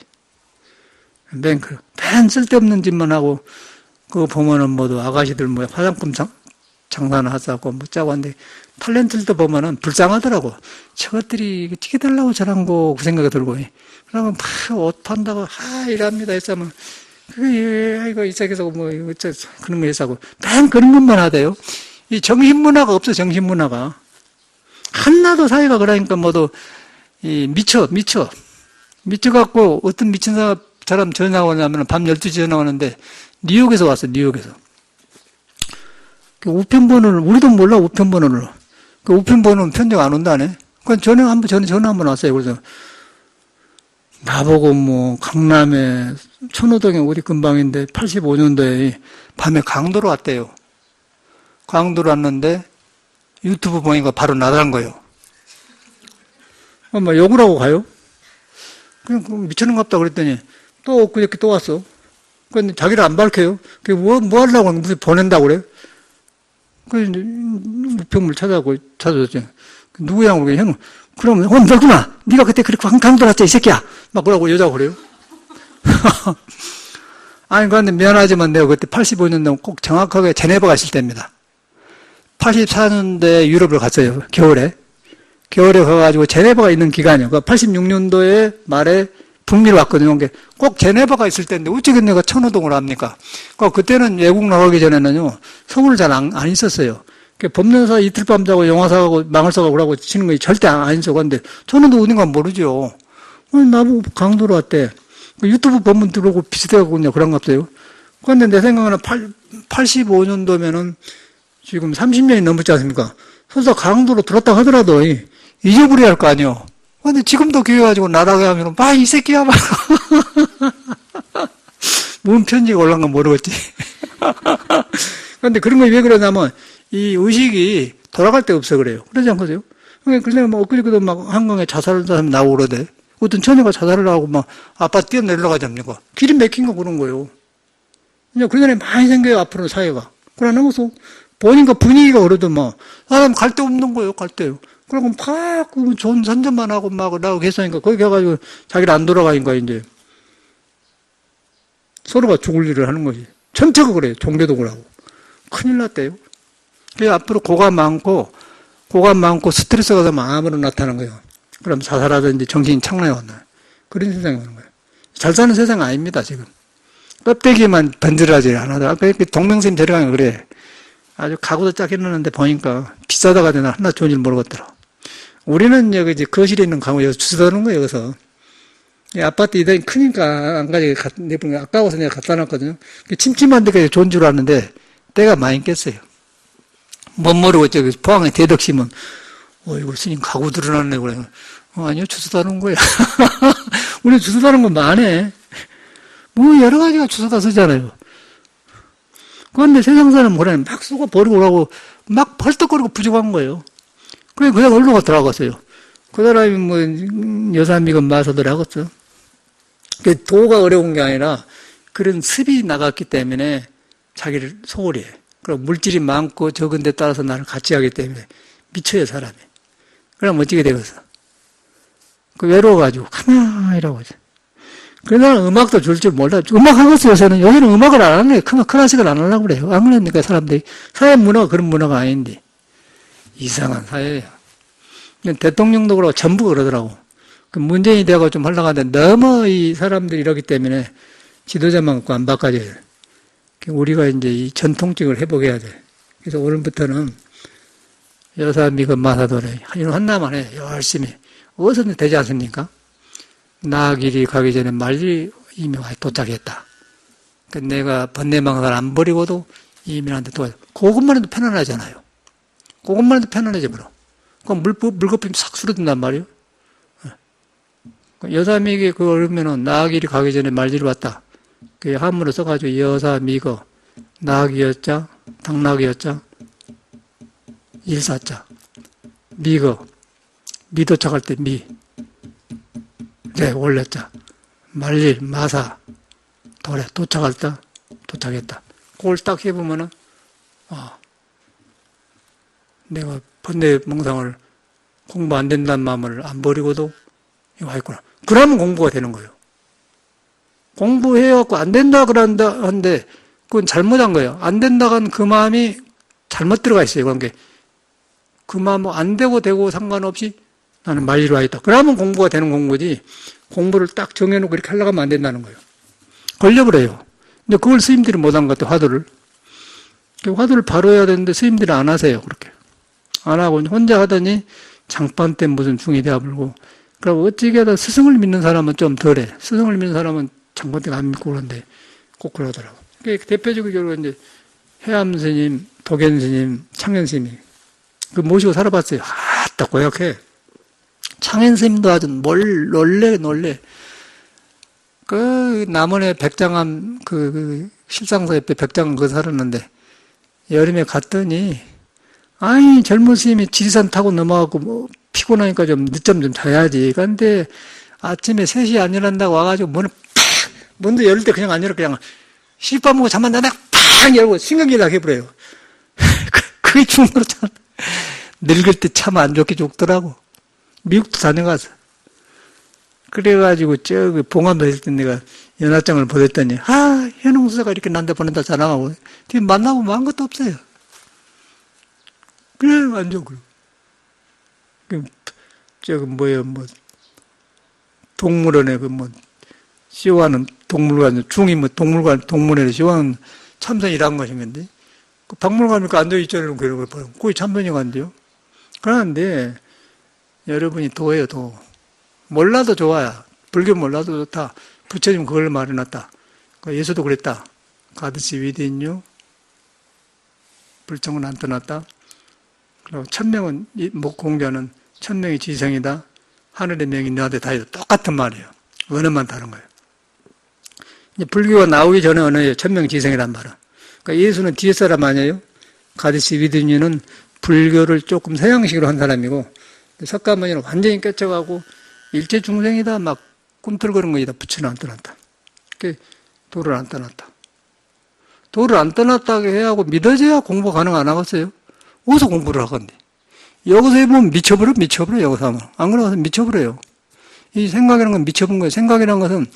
맨 쓸데없는 짓만 하고, 그거 보면은 모두 아가씨들 화장품 장사는 하자고 뭐 짜고 하는데, 탤런트들도 보면은 불쌍하더라고. 저것들이 튀게 달라고 저런 거, 그 생각이 들고. 그러면 옷 판다고, 이랍니다. 했으면, 이거 이쪽에서 그런 거 했다고. 맨 그런 것만 하대요. 이 정신문화가 없어, 정신문화가. 하나도 사회가 그러니까 모두, 미쳐갖고 어떤 미친 사람 전화 오냐면 밤 12시에 전화 오는데, 뉴욕에서 왔어, 뉴욕에서. 그 우편번호를, 우리도 몰라, 우편번호를. 그 우편번호는 편정 안 온다네. 그건 전화 한번 왔어요. 그래서, 나보고 강남에, 천호동에 어디 근방인데, 85년도에 밤에 강도로 왔대요. 강도로 왔는데, 유튜브 보니까 바로 나다란 거예요. 욕을 하고 가요? 그냥 미쳤는갑다 그랬더니, 또 그저께 또 왔어. 근데 자기를 안 밝혀요. 그게 뭐 하려고 무슨 보낸다고 그래? 우편물 찾아줬죠. 누구야? 그러면, 그럼, 너구나. 네가 그때 그렇게 강도 났지, 이 새끼야. 막 뭐라고 여자가 그래요? 아니, 그런데 미안하지만 내가 그때 85년도 꼭 정확하게 제네바 갔을 때입니다. 84년도에 유럽을 갔어요. 겨울에 가가지고 제네바가 있는 기간이요. 86년도에 말에 북미로 왔거든요. 꼭 제네바가 있을 때인데 어찌게 내가 천호동을 합니까? 그때는 외국 나가기 전에는요, 서울을 잘 안 있었어요. 법령사 이틀 밤 자고 영화 사가고 망을 사가고 그러고 치는 거 절대 안 있어. 근데 천호동 어딘가 모르죠. 나보고 강도로 왔대. 유튜브 본문 들어오고 비슷해갖고 그런가 보세요. 그런데 내 생각에는 85년도면은 지금 30년이 넘었지 않습니까? 설사 강도로 들었다 하더라도 잊어버려야 할 거 아니에요. 근데 지금도 교회 가지고 나라게 하면 이 새끼야 막 뭔 편지가 올라간 건 모르겠지. 그런데 그런 거 왜 그러냐면 이 의식이 돌아갈 데 없어 그래요. 그러지 않겠어요? 그래서 엊그저께도 한강에 자살한 사람이 나오고 그러대. 어떤 처녀가 자살을 하고 아파트 뛰어내리러 가지 않습니까? 길이 막힌 거 그런 거예요. 그냥 그런 사람이 많이 생겨요, 앞으로 사회가. 그러나 무슨 보니까 분위기가 그래도 사람 갈 데 없는 거예요, 갈 데요. 그러고 좋은 선전만 하고 나오고 했으니까 거기 가가지고 자기를 안 돌아가니까 이제 서로가 죽을 일을 하는 거지. 전체가 그래요, 종교도 그러고. 큰일 났대요. 그래서 앞으로 고가 많고 스트레스가 더 마음으로 나타나는 거예요. 그럼 자살하든지 정신이 착락하는 그런 세상이 오는 거예요. 잘 사는 세상 아닙니다, 지금. 껍데기만 번들하지 않아도. 동명쌤 데려가면 그래. 아주 가구도 짝 해놨는데 보니까 비싸다가 되나 하나 좋은 줄 모르겠더라. 우리는 여기 이제 거실에 있는 가구 여기서 주워다는 거예요, 여기서. 이 아파트 이동이 크니까 안 가지고 내보니까 아까워서 내가 갖다 놨거든요. 침침한 데까지 좋은 줄 아는데 때가 많이 깼어요. 못 모르고 저기 포항에 대덕심은 이거 스님 가구 드러났네 그래. 아니요, 주워다는 거야. 우리 주워다는 건 많네. 여러 가지가 주워다 쓰잖아요. 그런데 세상 사람은 뭐라냐, 막 쓰고 버리고 오라고 막 벌떡거리고 부족한 거예요. 그래, 그냥 얼로가 들어갔어요. 그 사람이 여삼이건 마서들 하겠죠. 도가 어려운 게 아니라 그런 습이 나갔기 때문에 자기를 소홀히 해. 그리고 물질이 많고 적은 데 따라서 나를 같이 하기 때문에 미쳐요, 사람이. 그럼 어찌게 되겠어? 외로워가지고 가만히 일하고 있어. 그래서 나는 음악도 줄 몰라. 음악 하겠어요, 요새는. 요새는 음악을 안 하네. 클래식을 안 하려고 그래요. 안 그러니까 사람들이. 사회 문화가 그런 문화가 아닌데. 이상한 사회예요. 대통령도 그러고 전부 그러더라고. 문재인이 되고 좀 하려고 하는데 너무 이 사람들이 이러기 때문에 지도자만 갖고 안 바꿔줘야 돼. 우리가 이제 이 전통적을 회복해야 돼. 그래서 오늘부터는 여사미건 마사도래. 이런 한나만 해. 열심히. 어디서든 되지 않습니까? 나길이 가기 전에 말이 이미 도착했다. 내가 번뇌망사를 안 버리고도 이민한테 도와줘. 그것만 해도 편안하잖아요. 그것만 해도 편안해져 버려. 그럼 물거품이 싹 줄어든단 말이에요. 여사미에게 그러면은 나길이 가기 전에 말들이 왔다. 그 한문을 써가지고 여사 미거 낙이었자 당낙이었자 일사자 미거 미도착할 때 미 네, 원래자 말일 마사 도래 도착할 때 도착했다. 그걸 딱 해보면은 내가 번뇌 몽상을 공부 안 된다는 마음을 안 버리고도 이거 했구나. 그러면 공부가 되는 거예요. 공부해갖고 안 된다 그런다 한데 그건 잘못한 거예요. 안 된다간 그 마음이 잘못 들어가 있어요. 관계. 그 마음 안 되고 되고 상관없이 나는 말리로 하겠다. 그러면 공부가 되는 공부지. 공부를 딱 정해놓고 이렇게 하려고 하면 안 된다는 거예요. 걸려버려요. 근데 그걸 스님들이 못한 것 같아요. 화두를. 화두를 바로 해야 되는데 스님들이 안 하세요. 그렇게. 안 하고 혼자 하더니 장판 때 무슨 중이 되어버리고. 그럼 어찌게 하다 스승을 믿는 사람은 좀 덜해. 스승을 믿는 사람은 장판 때가 안 믿고 그런데 꼭 그러더라고. 대표적으로 이제 해암 스님, 도견 스님, 창현 스님이 그 모시고 살아봤어요. 딱 고약해. 창현 스님도 아주 놀래. 그 남원에 백장암 그 실상사 옆에 백장암 그 살았는데 여름에 갔더니 아이 젊은 스님이 지리산 타고 넘어가고 뭐 피곤하니까 좀 늦잠 좀 자야지. 그런데 아침에 3시 안 일어난다고 와가지고 문도 열릴 때 그냥 안 열어 그냥 실밥 먹고 잠만 자다가 팍 열고 신경질나게 해버려요. 그게 중으로 참 늙을 때 참 안 좋게 죽더라고. 미국도 다녀가서. 그래가지고 저기 봉암도 했을 때 내가 연하장을 보냈더니 현웅수사가 이렇게 난데 보낸다 자랑하고 뒤에 만나보면 아무것도 없어요. 그래 완전 저기 동물원에 시호하는 동물관 중이 동물원에 시호하는 참선이란 것인데 그 박물관이니까 앉아있잖아요. 그런 걸 거의 참선이 간대요. 그런데 여러분이 도예요, 도. 몰라도 좋아요. 불교 몰라도 좋다. 부처님 그걸 말해놨다. 예수도 그랬다. 가드시 위디인유 불정은 안 떠났다. 그리고 천명은 공자는 천명이 지성이다. 하늘의 명이 너한테 다 똑같은 말이에요. 언어만 다른 거예요. 이제 불교가 나오기 전에 언어예요. 천명 지성이란 말은. 그러니까 예수는 뒤에 사람 아니에요. 가드시 위디인유는 불교를 조금 서양식으로 한 사람이고 석가모니는 완전히 깨쳐가고 일체 중생이다 막 꿈틀거리는 거이다. 부처는 안 떠났다. 도를 안 떠났다. 도를 안 떠났다고 해야 하고 믿어져야 공부 가능 안 하겠어요? 어디서 공부를 하건데? 여기서 해보면 미쳐버려 여기서 하면. 안 그러면 미쳐버려요. 이 생각이라는 건 미쳐본 거예요. 생각이라는 것은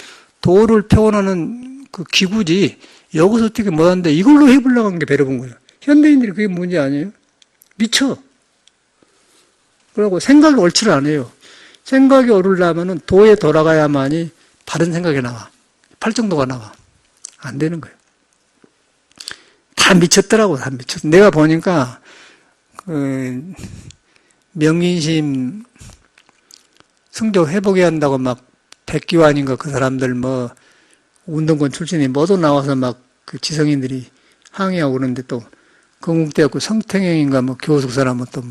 도를 표현하는 그 기구지 여기서 어떻게 못하는데 이걸로 해보려고 한 게 배려본 거예요. 현대인들이 그게 문제 아니에요? 미쳐. 그리고 생각이 옳지를 않아요. 생각이 오르려면 도에 돌아가야만이 바른 생각이 나와. 팔정도가 나와. 안 되는 거예요. 다 미쳤더라고, 다 미쳤어. 내가 보니까, 명인심 성적 회복해야 한다고 막 백기환인가 그 사람들 운동권 출신이 모두 나와서 막 그 지성인들이 항의하고 그러는데 또 건국대학교 성태경인가 교수 사람은 또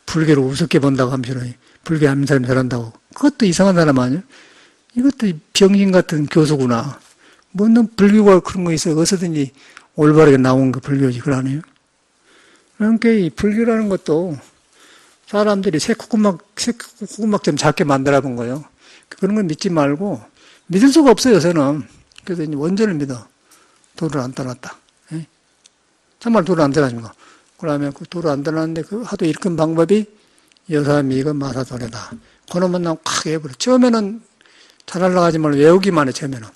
불교를 우습게 본다고 하면서 불교 하는 사람이 잘한다고. 그것도 이상한 사람 아니야? 이것도 병신 같은 교수구나. 넌 불교가 그런 거 있어. 어디서든지 올바르게 나온 거 불교지. 그러네요. 그러니까 이 불교라는 것도 사람들이 새 콧구막 좀 작게 만들어 본 거예요. 그런 걸 믿지 말고 믿을 수가 없어요, 요새는. 그래서 이제 원전을 믿어. 도를 안 떠났다. 예? 정말 도를 안 떠났습니까? 그러면 그 도를 안 떠났는데 그 하도 일큰 방법이 여사미가 마사도래다. 그놈은 난 콱 해버려. 처음에는 잘하려고 하지 말고 외우기만 해, 처음에는.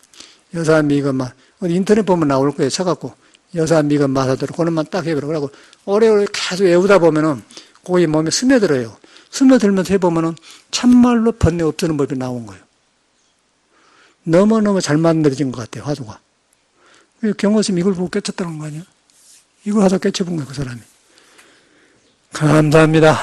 여사미가 어디 인터넷 보면 나올 거예요. 쳐갖고. 여사미가 마사도래. 그놈만 딱 해버려. 그러고 오래오래 계속 외우다 보면은 거기 몸에 스며들어요. 스며들면서 해보면은 참말로 번뇌 없애는 법이 나온 거예요. 너무너무 잘 만들어진 것 같아요, 화두가. 경호스님 이걸 보고 깨쳤다는 거 아니야? 이걸 하다 깨쳐본 거예요, 그 사람이. 감사합니다.